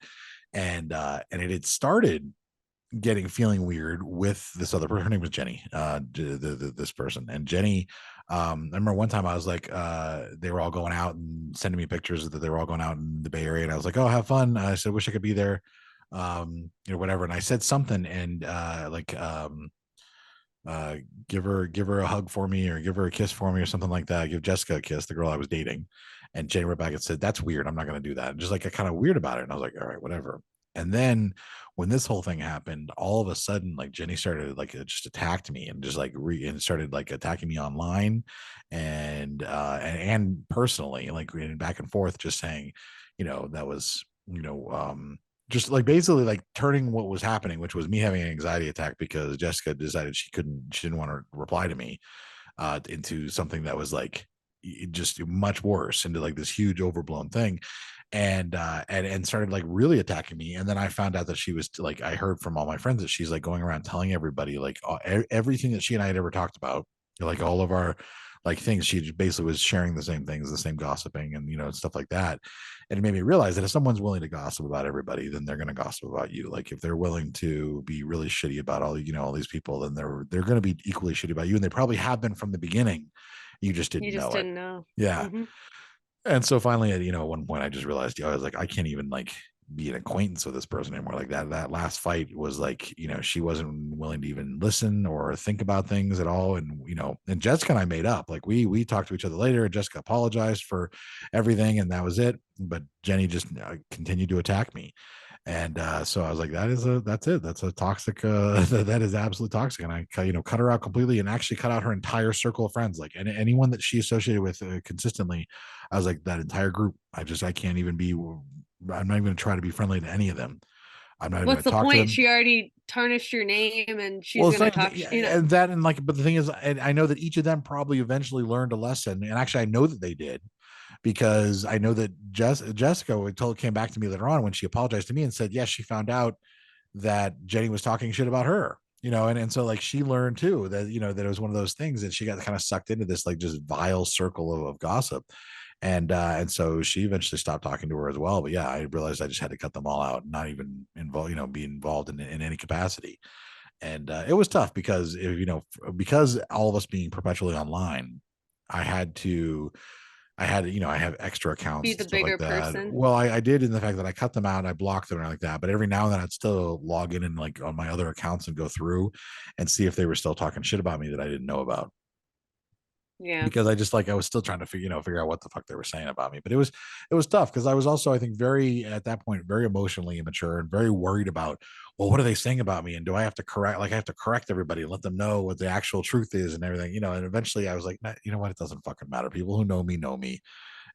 And it had started getting feeling weird with this other person. Her name was Jenny, this person. And Jenny, I remember one time I was like, they were all going out and sending me pictures that they were all going out in the Bay Area, and I was like, oh, have fun. I said, wish I could be there, whatever. And I said something, and uh give her a hug for me, or give her a kiss for me, or something like that. Give Jessica a kiss, the girl I was dating. And Jenny wrote back and said, that's weird, I'm not going to do that. And just like, I kind of weird about it. And I was like, all right, whatever. And then when this whole thing happened, all of a sudden, like Jenny started like just attacked me, and just like and started like attacking me online, and personally, like back and forth, just saying, that was, just like basically like turning what was happening, which was me having an anxiety attack because Jessica decided she didn't want to reply to me, into something that was like just much worse, into like this huge overblown thing. And started like really attacking me. And then I found out that she was like, I heard from all my friends that she's like going around telling everybody like everything that she and I had ever talked about, like all of our like things. She basically was sharing the same things, the same gossiping, and stuff like that. And it made me realize that if someone's willing to gossip about everybody, then they're going to gossip about you. Like if they're willing to be really shitty about all these people, then they're going to be equally shitty about you, and they probably have been from the beginning. You just You didn't just know it. didn't know. Yeah. Hmm. And so finally, at one point, I just realized, I was like, I can't even like be an acquaintance with this person anymore. Like that last fight was like, she wasn't willing to even listen or think about things at all. And Jessica and I made up. Like we talked to each other later, and Jessica apologized for everything, and that was it. But Jenny just continued to attack me. And so I was like, that's it. That's a toxic, that is absolutely toxic. And I, cut her out completely, and actually cut out her entire circle of friends. Like anyone that she associated with consistently, I was like, that entire group, I can't even be, I'm not even going to try to be friendly to any of them. I'm not even What's going to the talk to point? them. She already tarnished your name, and she's Well, it's gonna not, talk. and that, and like, but the thing is, and I know that each of them probably eventually learned a lesson. And actually, I know that they did, because I know that Jessica came back to me later on when she apologized to me and said, yes, she found out that Jenny was talking shit about her, and so like she learned too that, that it was one of those things that she got kind of sucked into this like just vile circle of gossip. And so she eventually stopped talking to her as well. But yeah, I realized I just had to cut them all out, not even involve, be involved in any capacity. And it was tough because because all of us being perpetually online, I had to I had, I have extra accounts Be and the stuff like bigger that. person. Well, I did, in the fact that I cut them out and I blocked them and like that. But every now and then I'd still log in and like on my other accounts and go through and see if they were still talking shit about me that I didn't know about. Yeah. Because I was still trying to figure out what the fuck they were saying about me. But it was tough because I was also, I think, very, at that point, very emotionally immature and very worried about, well, what are they saying about me? And do I have to correct, like I have to correct everybody and let them know what the actual truth is and everything, and eventually I was like, nah, you know what? It doesn't fucking matter. People who know me.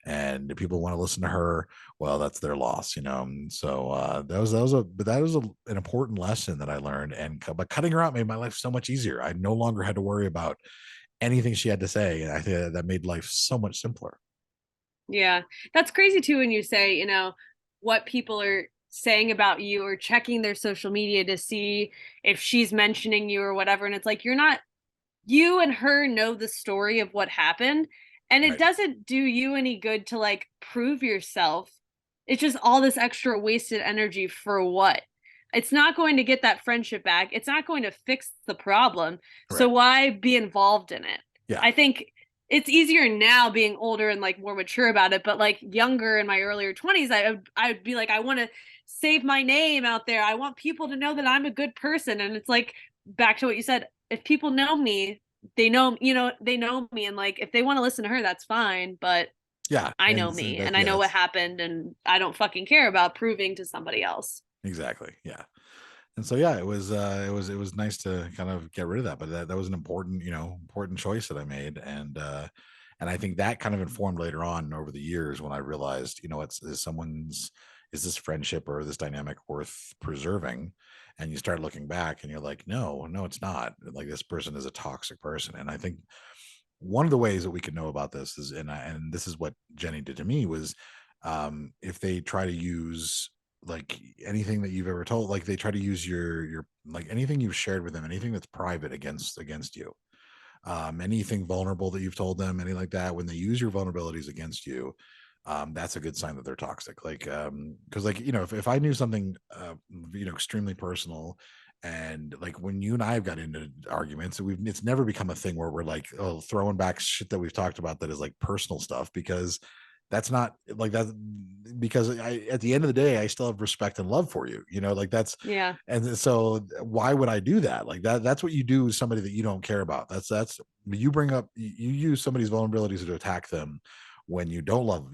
And if people want to listen to her, well, that's their loss. And so that was an important lesson that I learned. But cutting her out made my life so much easier. I no longer had to worry about anything she had to say. And I think that made life so much simpler. Yeah. That's crazy too when you say, what people are saying about you or checking their social media to see if she's mentioning you or whatever. And it's like you and her know the story of what happened, and it Right. doesn't do you any good to like prove yourself. It's just all this extra wasted energy for what? It's not going to get that friendship back. It's not going to fix the problem. So Right. why be involved in it? Yeah. I think it's easier now being older and like more mature about it, but like younger in my earlier 20s, I would be like, I want to save my name out there. I want people to know that I'm a good person. And it's like, back to what you said, if people know me, they know, they know me. And like, if they want to listen to her, that's fine. But Yeah. I know And so me that, and I yeah, know what that's happened, and I don't fucking care about proving to somebody else. exactly. Yeah. And so, yeah, it was nice to kind of get rid of that, but that was an important, important choice that I made. And I think that kind of informed later on over the years when I realized, is this friendship or this dynamic worth preserving? And you start looking back and you're like, no, it's not. Like, this person is a toxic person. And I think one of the ways that we can know about this is, and this is what Jenny did to me, was if they try to use like anything that you've ever told, like they try to use your like anything you've shared with them, anything that's private against you, anything vulnerable that you've told them, anything like that, when they use your vulnerabilities against you, that's a good sign that they're toxic. Like, because like, if I knew something, extremely personal, and like when you and I have got into arguments, it's never become a thing where we're like, oh, throwing back shit that we've talked about that is like personal stuff, because that's not like that, because at the end of the day, I still have respect and love for you, like that's, Yeah. and so why would I do that? Like that's what you do with somebody that you don't care about. That's you bring up, you use somebody's vulnerabilities to attack them when you don't love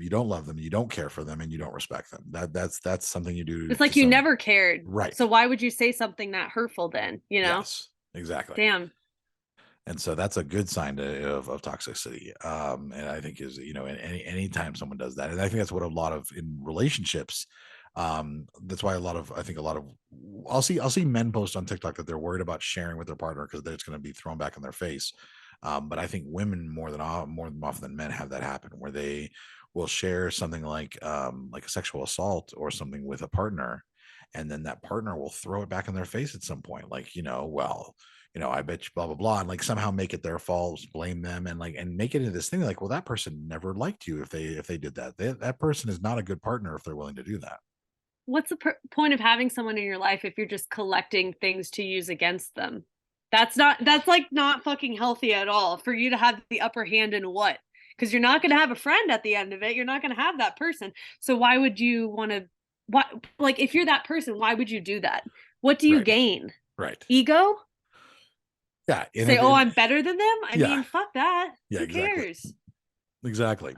them, you don't care for them, and you don't respect them. That's something you do It's to like you some, never cared. right. So why would you say something that hurtful then, Yes, exactly. Damn. And so that's a good sign of toxicity. And I think is, anytime someone does that, and I think that's what a lot of in relationships, that's why I think a lot of, I'll see men post on TikTok that they're worried about sharing with their partner because it's going to be thrown back in their face. But I think women more than often than men have that happen, where they will share something like a sexual assault or something with a partner, and then that partner will throw it back in their face at some point, like, well, I bet you blah blah blah, and like somehow make it their fault, blame them, and make it into this thing like, well, that person never liked you if they did that. That person is not a good partner if they're willing to do that. What's the point of having someone in your life if you're just collecting things to use against them? That's like not fucking healthy at all for you to have the upper hand in what? Because you're not going to have a friend at the end of it. You're not going to have that person. So why would you want to, what, like, if you're that person, why would you do that? What do you Right. gain? Right. Ego? Yeah. Say, oh, I'm better than them? I Yeah. mean, fuck that. Yeah, Who exactly. cares? Exactly.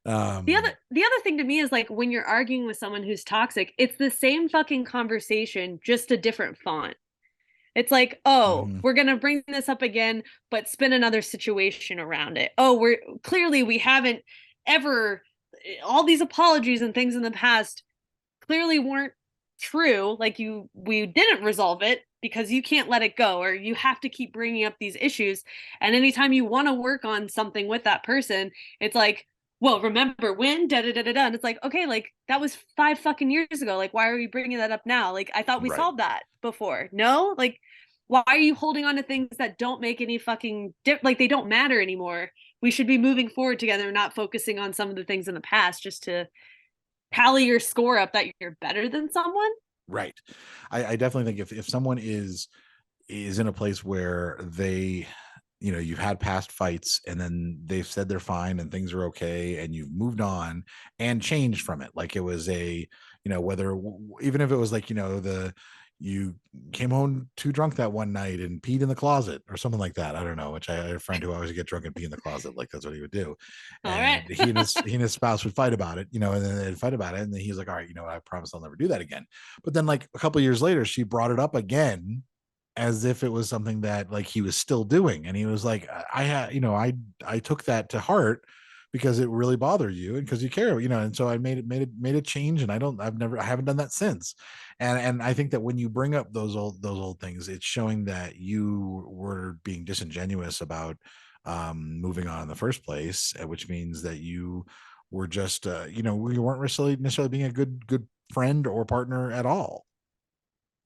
The other thing to me is like when you're arguing with someone who's toxic, it's the same fucking conversation, just a different font. It's like, oh, we're going to bring this up again, but spin another situation around it. Oh, we haven't ever, all these apologies and things in the past clearly weren't true. Like we didn't resolve it because you can't let it go, or you have to keep bringing up these issues. And anytime you want to work on something with that person, it's like, well, remember when da da da da da. And it's like, okay, like that was 5 fucking years ago. Like, why are we bringing that up now? Like, I thought we solved that before. No, like, why are you holding on to things that don't make any fucking like they don't matter anymore? We should be moving forward together, not focusing on some of the things in the past just to tally your score up that you're better than someone. Right. I definitely think if someone is in a place where they, you know, you've had past fights and then they've said they're fine and things are okay and you've moved on and changed from it. Like it was a, you know, whether even if it was like, you know, you came home too drunk that one night and peed in the closet or something like that. I don't know, which I had a friend who always get drunk and pee in the closet. Like that's what he would do. And he and his spouse would fight about it, you know, and then they'd fight about it. And then he's like, all right, you know what? I promise I'll never do that again. But then like a couple of years later, she brought it up again as if it was something that like he was still doing. And he was like, I took that to heart because it really bothered you and because you care, you know, and so I made a change, and I haven't done that since. And I think that when you bring up those old things, it's showing that you were being disingenuous about moving on in the first place, which means that you were just you weren't necessarily being a good friend or partner at all.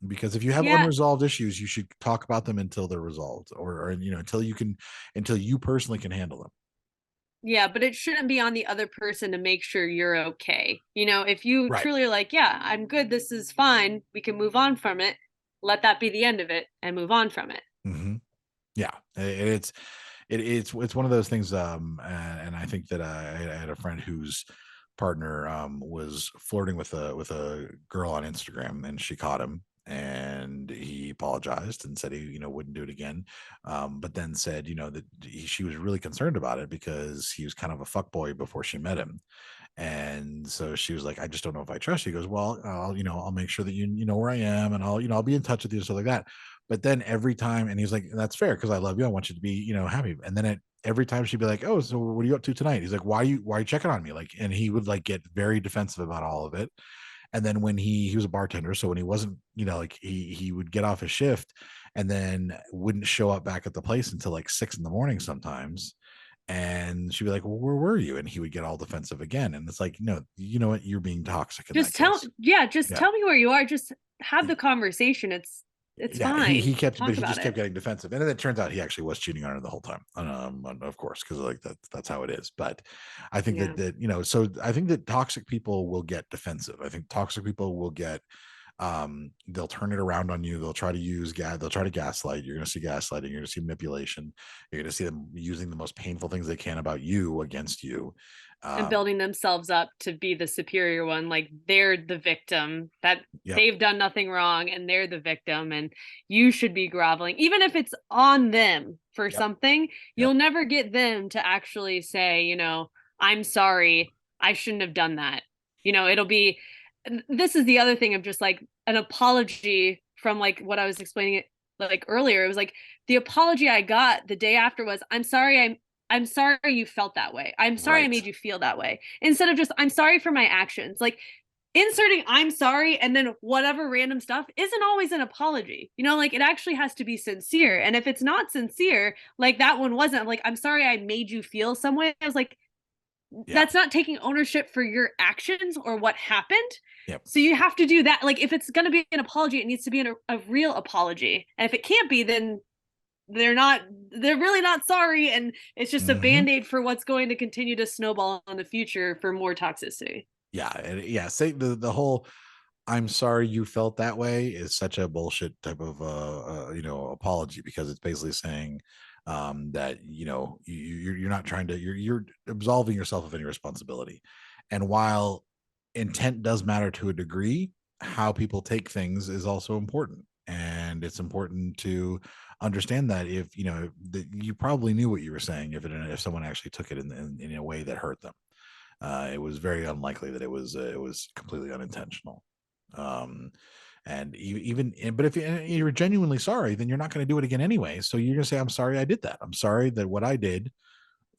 Because if you have unresolved issues, you should talk about them until they're resolved, or until you personally can handle them. Yeah, but it shouldn't be on the other person to make sure you're okay. You know, if you truly are like, yeah, I'm good, this is fine, we can move on from it, let that be the end of it and move on from it. Mm-hmm. Yeah, it's one of those things. And I think that I had a friend whose partner was flirting with a girl on Instagram, and she caught him, and he apologized and said he wouldn't do it again, but then said that she was really concerned about it because he was kind of a fuckboy before she met him. And so she was like, I just don't know if I trust you. He goes, well, I'll make sure that you know where I am, and I'll be in touch with you, stuff like that. But then every time, and he's like, that's fair because I love you, I want you to be happy. And then every time she'd be like, oh, so what are you up to tonight? He's like, why are you checking on me? Like, and he would like get very defensive about all of it. And then when he was a bartender, so when he wasn't, like he would get off his shift and then wouldn't show up back at the place until like 6 a.m. sometimes. And she'd be like, well, where were you? And he would get all defensive again. And it's like, no, you know what? You're being toxic. Just tell me where you are. Just have the conversation. It's fine. He kept getting defensive. And then it turns out he actually was cheating on her the whole time. Of course, because like that's how it is. But I think that so I think that toxic people will get defensive. I think toxic people will get they'll turn it around on you. They'll try to gaslight. You're going to see gaslighting. You're going to see manipulation. You're going to see them using the most painful things they can about you against you, and building themselves up to be the superior one. Like they're the victim, that they've done nothing wrong and they're the victim, and you should be groveling, even if it's on them for something. You'll never get them to actually say, I'm sorry, I shouldn't have done that. It'll be, this is the other thing of just like an apology from like what I was explaining it like earlier. It was like the apology I got the day after was, I'm sorry you felt that way. I'm sorry I made you feel that way. Instead of just, I'm sorry for my actions. Like inserting I'm sorry and then whatever random stuff isn't always an apology. Like it actually has to be sincere. And if it's not sincere, like that one wasn't, like, I'm sorry I made you feel some way. I was like, that's not taking ownership for your actions or what happened. So you have to do that. Like if it's going to be an apology, it needs to be a real apology. And if it can't be, then they're really not sorry. And it's just a Band-Aid for what's going to continue to snowball in the future for more toxicity. Say the whole I'm sorry you felt that way is such a bullshit type of apology, because it's basically saying that you're not trying to, you're absolving yourself of any responsibility. And while intent does matter to a degree, how people take things is also important. And it's important to understand that if that you probably knew what you were saying if someone actually took it in a way that hurt them. It was very unlikely that it was completely unintentional. And but if you're genuinely sorry, then you're not going to do it again anyway. So you're going to say, I'm sorry I did that. I'm sorry that what I did,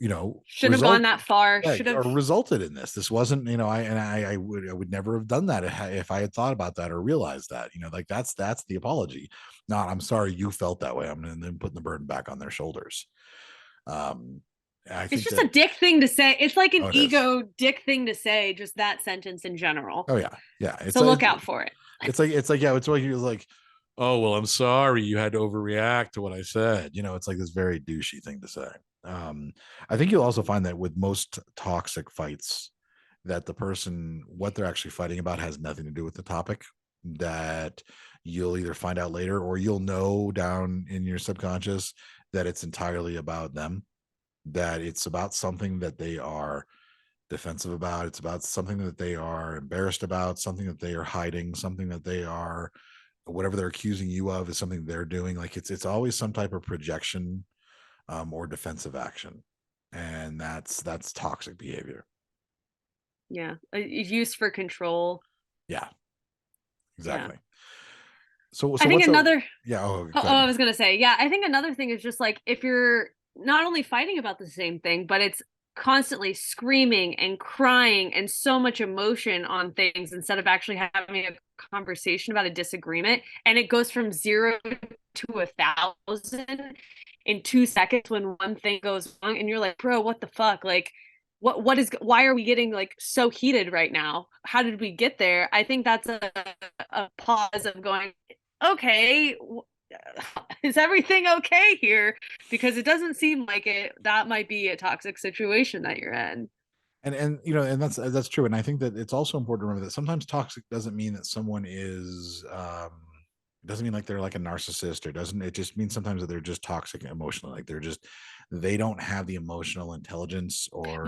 Shouldn't have gone that far. yeah, Should have. or resulted in this. This wasn't, I would never have done that if I had thought about that or realized that, like that's the apology. Not, I'm sorry you felt that way. I'm then putting the burden back on their shoulders. I It's think just that, a dick thing to say. It's like an it is. ego dick thing to say, just that sentence in general. Oh yeah. Yeah. So look out for it. It's like, yeah, it's like he was like, oh, well, I'm sorry you had to overreact to what I said. It's like this very douchey thing to say. I think you'll also find that with most toxic fights, that the person, what they're actually fighting about has nothing to do with the topic, that you'll either find out later or you'll know down in your subconscious that it's entirely about them, that it's about something that they are defensive about. It's about something that they are embarrassed about, something that they are hiding, something that they are, whatever they're accusing you of is something they're doing. Like it's always some type of projection or defensive action. And that's toxic behavior. Yeah. It's used for control. Yeah, exactly. Yeah. So I think another, I was going to say, yeah, I think another thing is just like, if you're not only fighting about the same thing, but it's constantly screaming and crying and so much emotion on things instead of actually having a conversation about a disagreement, and it goes from 0 to 1,000 in 2 seconds when one thing goes wrong, and you're like, bro, what the fuck? Like, why are we getting like so heated right now? How did we get there? I think that's a pause of going, okay, is everything okay here? Because it doesn't seem like it. That might be a toxic situation that you're in. And and that's true. And I think that it's also important to remember that sometimes toxic doesn't mean that someone is doesn't mean like they're like a narcissist, or doesn't, it just means sometimes that they're just toxic emotionally. Like they don't have the emotional intelligence or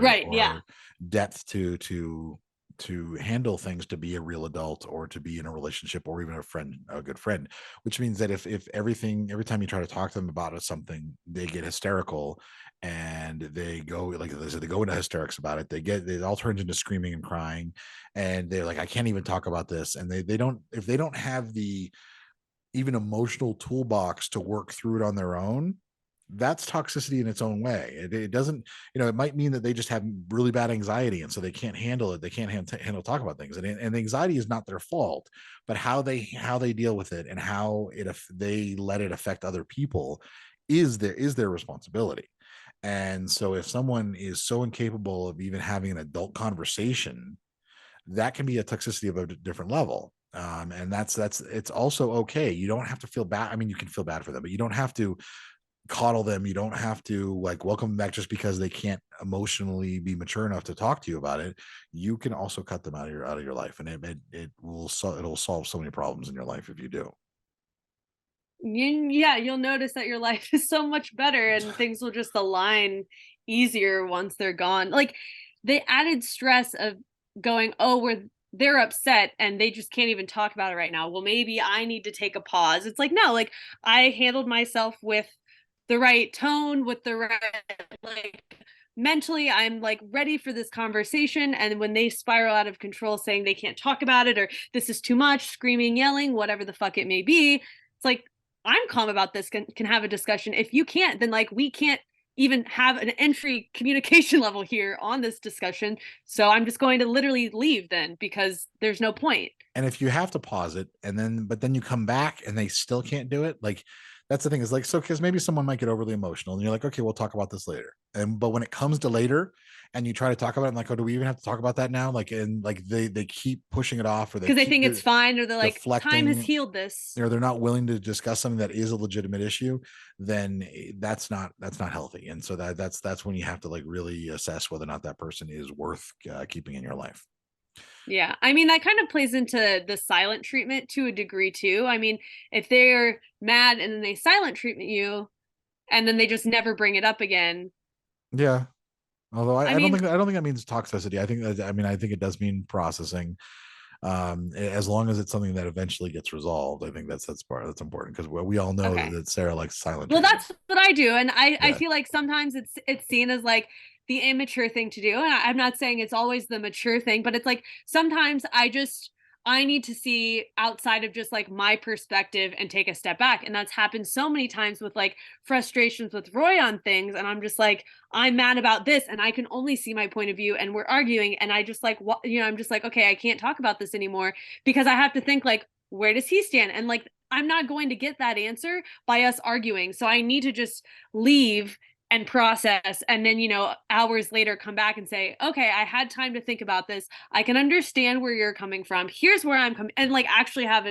depth to handle things, to be a real adult, or to be in a relationship, or even a good friend. Which means that if every time you try to talk to them about something, they get hysterical, and they go, like I said, they go into hysterics about it. It all turns into screaming and crying, and they're like, I can't even talk about this. And they don't, if they don't have the even emotional toolbox to work through it on their own, that's toxicity in its own way. It doesn't, it might mean that they just have really bad anxiety, and so they can't handle it. They can't handle talk about things, and the anxiety is not their fault, but how they deal with it and how they let it affect other people is their responsibility. And so if someone is so incapable of even having an adult conversation, that can be a toxicity of a different level. And that's it's also okay. You don't have to feel bad. I mean, you can feel bad for them, but you don't have to coddle them. You don't have to like welcome them back just because they can't emotionally be mature enough to talk to you about it. You can also cut them out of your life, and it'll solve so many problems in your life if you do. You'll notice that your life is so much better, and things will just align easier once they're gone. Like the added stress of going, they're upset and they just can't even talk about it right now. Well, maybe I need to take a pause. It's like, no, like I handled myself with the right tone, with the right, like mentally, I'm like ready for this conversation. And when they spiral out of control saying they can't talk about it, or this is too much, screaming, yelling, whatever the fuck it may be, it's like, I'm calm about this, can have a discussion. If you can't, then like we can't even have an entry communication level here on this discussion. So I'm just going to literally leave then, because there's no point. And if you have to pause it but then you come back and they still can't do it, like that's the thing, is like, so because maybe someone might get overly emotional and you're like, okay, we'll talk about this later. But when it comes to later and you try to talk about it, and like, oh, do we even have to talk about that now? Like, and like they keep pushing it off, or because they think it's fine, or they're like, time has healed this, or they're not willing to discuss something that is a legitimate issue. Then that's not healthy. And so that's when you have to like really assess whether or not that person is worth keeping in your life. Yeah. I mean, that kind of plays into the silent treatment to a degree too. I mean, if they're mad and then they silent treatment you and then they just never bring it up again. Yeah. Although I don't think that means toxicity. I think it does mean processing. As long as it's something that eventually gets resolved, I think that's important, because we all know that Sarah likes silent treatment. That's what I do. And I feel like sometimes it's seen as like, the immature thing to do. And I'm not saying it's always the mature thing, but it's like sometimes I need to see outside of just like my perspective and take a step back. And that's happened so many times with like frustrations with Roy on things. And I'm just like, I'm mad about this and I can only see my point of view and we're arguing. And I just like, I'm just like, okay, I can't talk about this anymore because I have to think like, where does he stand? And like, I'm not going to get that answer by us arguing. So I need to just leave and process, and then hours later come back and say, okay, I had time to think about this, I can understand where you're coming from, here's where I'm coming, and like actually have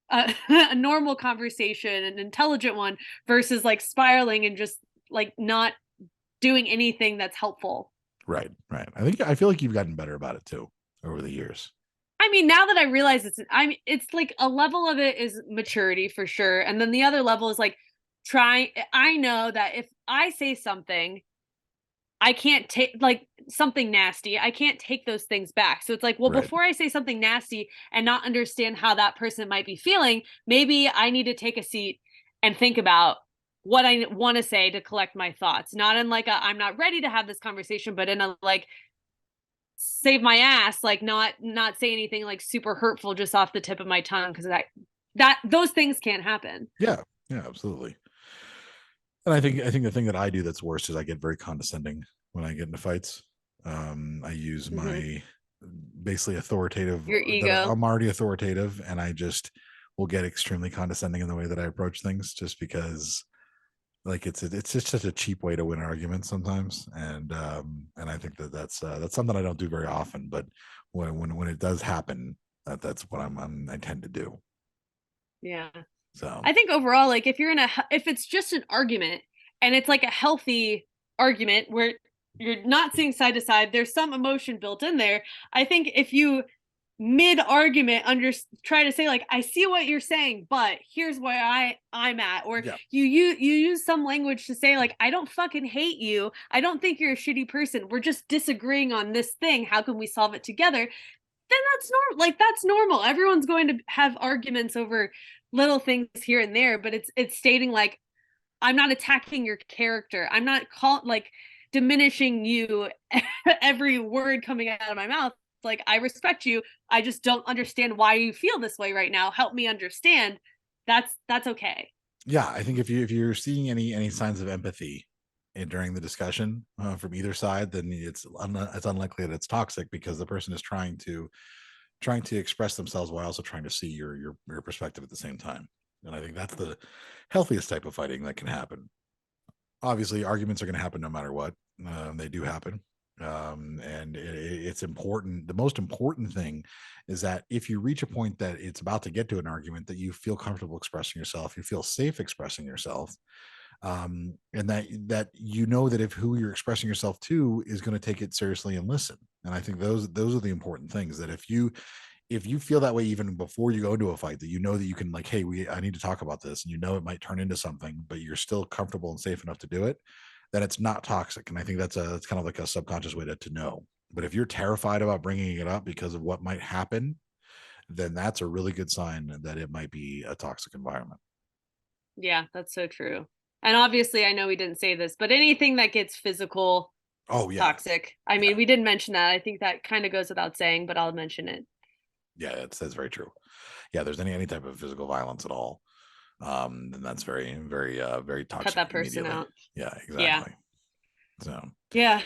a normal conversation, an intelligent one, versus like spiraling and just like not doing anything that's helpful. Right. I feel like you've gotten better about it too over the years. I mean, now that I realize it's like a level of it is maturity for sure, and then the other level is like I know that if I say something, I can't take like something nasty, I can't take those things back. So it's like, well, Right. before I say something nasty and not understand how that person might be feeling, maybe I need to take a seat and think about what I want to say to collect my thoughts. Not in like I'm not ready to have this conversation, but in a like save my ass, like not say anything like super hurtful just off the tip of my tongue, because that those things can't happen. Yeah, absolutely. And I think the thing that I do that's worse is I get very condescending when I get into fights. I use my basically authoritative. Your ego. I'm already authoritative, and I just will get extremely condescending in the way that I approach things, just because, like, it's just such a cheap way to win arguments sometimes. And I think that's something I don't do very often, but when it does happen, that's what I tend to do. Yeah. So I think overall, like if it's just an argument and it's like a healthy argument where you're not seeing side to side, there's some emotion built in there. I think if you mid argument try to say like, I see what you're saying, but here's where I'm at, or you use some language to say like, I don't fucking hate you, I don't think you're a shitty person, we're just disagreeing on this thing, how can we solve it together? Then that's normal. Like that's normal. Everyone's going to have arguments over little things here and there, but it's stating like, I'm not attacking your character, I'm not diminishing you every word coming out of my mouth. Like, I respect you, I just don't understand why you feel this way right now, help me understand. That's okay. Yeah, I think if you're seeing any signs of empathy during the discussion from either side, then it's unlikely that it's toxic, because the person is trying to express themselves while also trying to see your perspective at the same time. And I think that's the healthiest type of fighting that can happen. Obviously, arguments are going to happen no matter what. They do happen. And it's important. The most important thing is that if you reach a point that it's about to get to an argument, that you feel comfortable expressing yourself, you feel safe expressing yourself, and that that if who you're expressing yourself to is going to take it seriously and listen. And I think those are the important things, that if you feel that way even before you go into a fight, that that you can like, hey, I need to talk about this, and it might turn into something, but you're still comfortable and safe enough to do it, then it's not toxic. And I think that's kind of like a subconscious way to know. But if you're terrified about bringing it up because of what might happen, then that's a really good sign that it might be a toxic environment. Yeah, that's so true. And obviously, I know we didn't say this, but anything that gets physical, toxic. I mean, we didn't mention that. I think that kind of goes without saying, but I'll mention it. Yeah, that's very true. Yeah, there's any type of physical violence at all, then that's very, very, very toxic. Cut that person out. Yeah, exactly. Yeah. So yeah,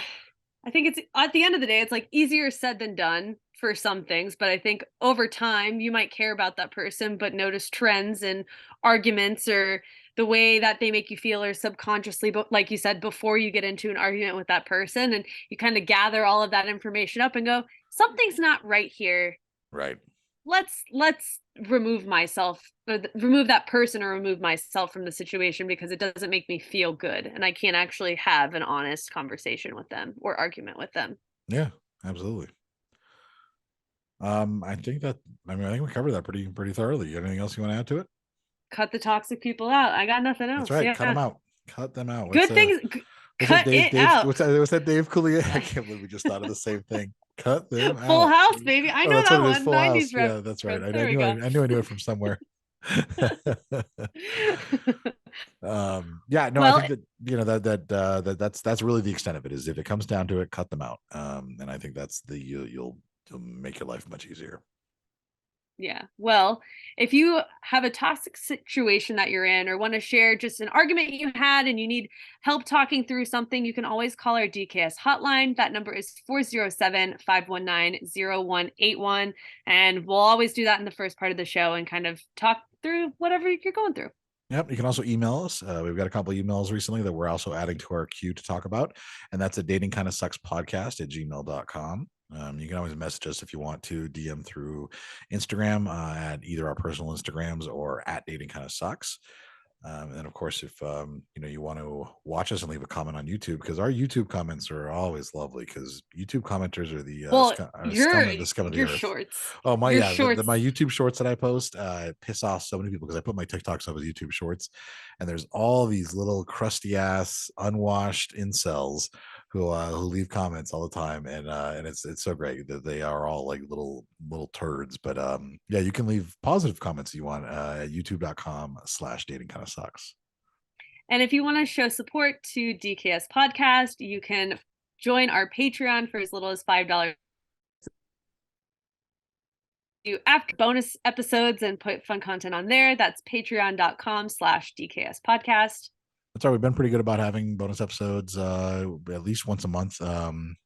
I think it's at the end of the day, it's like easier said than done for some things, but I think over time you might care about that person, but notice trends and arguments or the way that they make you feel, or subconsciously, but like you said, before you get into an argument with that person, and you kind of gather all of that information up and go, something's not right here. Right. Let's remove myself, or remove that person, or remove myself from the situation, because it doesn't make me feel good, and I can't actually have an honest conversation with them or argument with them. Yeah, absolutely. I think we covered that pretty thoroughly. Anything else you want to add to it? Cut the toxic people out. I got nothing else. That's right. Yeah. Cut them out. Cut them out. Good things. Cut it out. What's that? Dave Coulier? I can't believe we just thought of the same thing. Cut them out. Full House, baby. I know that one. Full 90s House. Yeah, that's right. I knew I knew it from somewhere. Yeah, no, I Well, think that, you know, that's really the extent of it. Is if it comes down to it, cut them out. And I think that's you'll make your life much easier. yeah. Well, if you have a toxic situation that you're in or want to share just an argument you had and you need help talking through something, you can always call our DKS hotline. That number is 407-519-0181. And we'll always do that in the first part of the show and kind of talk through whatever you're going through. Yep. You can also email us. We've got a couple of emails recently that we're also adding to our queue to talk about. And that's a datingkindofsuckspodcast@gmail.com. You can always message us if you want to, DM through Instagram at either our personal Instagrams or at Dating Kind of Sucks. And then, of course, if you want to watch us and leave a comment on YouTube, because our YouTube comments are always lovely, because YouTube commenters are the scum of the your earth. shorts. Oh my, your yeah, shorts. my YouTube shorts that I post piss off so many people, because I put my TikToks up as YouTube shorts, and there's all these little crusty ass, unwashed incels who leave comments all the time, and it's so great that they are all like little turds. But yeah, you can leave positive comments you want at youtube.com/datingkindofsucks. And if you want to show support to DKS Podcast, you can join our Patreon for as little as $5. Do after bonus episodes and put fun content on there. That's patreon.com/DKS Podcast. That's right. We've been pretty good about having bonus episodes at least once a month,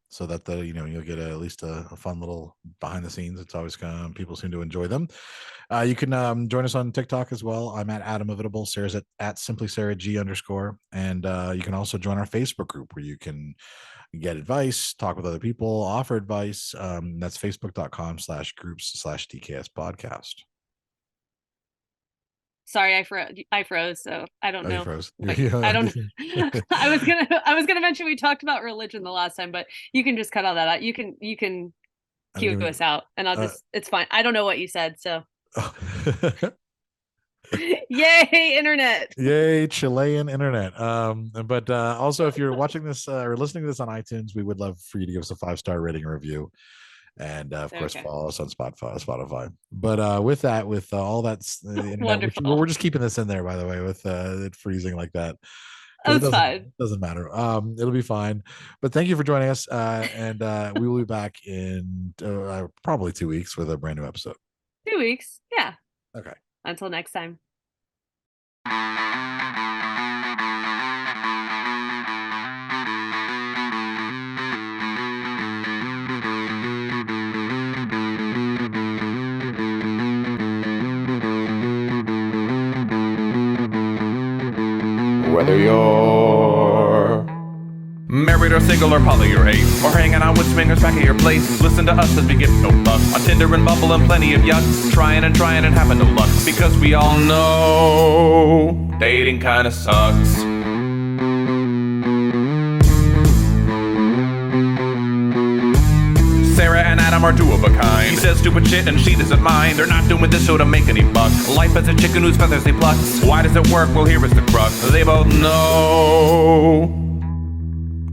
so that you'll get at least a fun little behind the scenes. It's always kind of, people seem to enjoy them. You can join us on TikTok as well. I'm at Adam Heath. Sarah's at simply Sarah G _. And you can also join our Facebook group where you can get advice, talk with other people, offer advice. That's facebook.com/groups/DKS podcast. Sorry, I froze, so I don't know. You froze. I don't. I was gonna mention we talked about religion the last time, but you can just cut all that out. You can cue us out, and I'll just. It's fine. I don't know what you said, so. Yay, internet! Yay, Chilean internet. But also, if you're watching this or listening to this on iTunes, we would love for you to give us a 5-star rating or review. And of course, follow us on Spotify. But with all that, we're just keeping this in there, by the way, with it freezing like that. But that's fine. Doesn't matter. It'll be fine. But thank you for joining us. And we will be back in probably 2 weeks with a brand new episode. 2 weeks. Yeah. Okay. Until next time. Whether you're married or single or poly or ace, or hanging out with swingers back at your place, listen to us as we get no luck on Tinder and Bumble and plenty of yuck, trying and having no luck, because we all know dating kinda sucks. Sarah and Adam are two of a kind. He says stupid shit and she doesn't mind. They're not doing this show to make any buck. Life as a chicken whose feathers they pluck. Why does it work? Well, here is the crux. They both know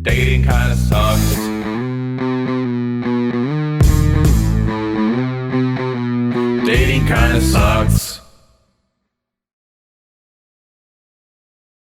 dating kinda sucks. Dating kinda sucks.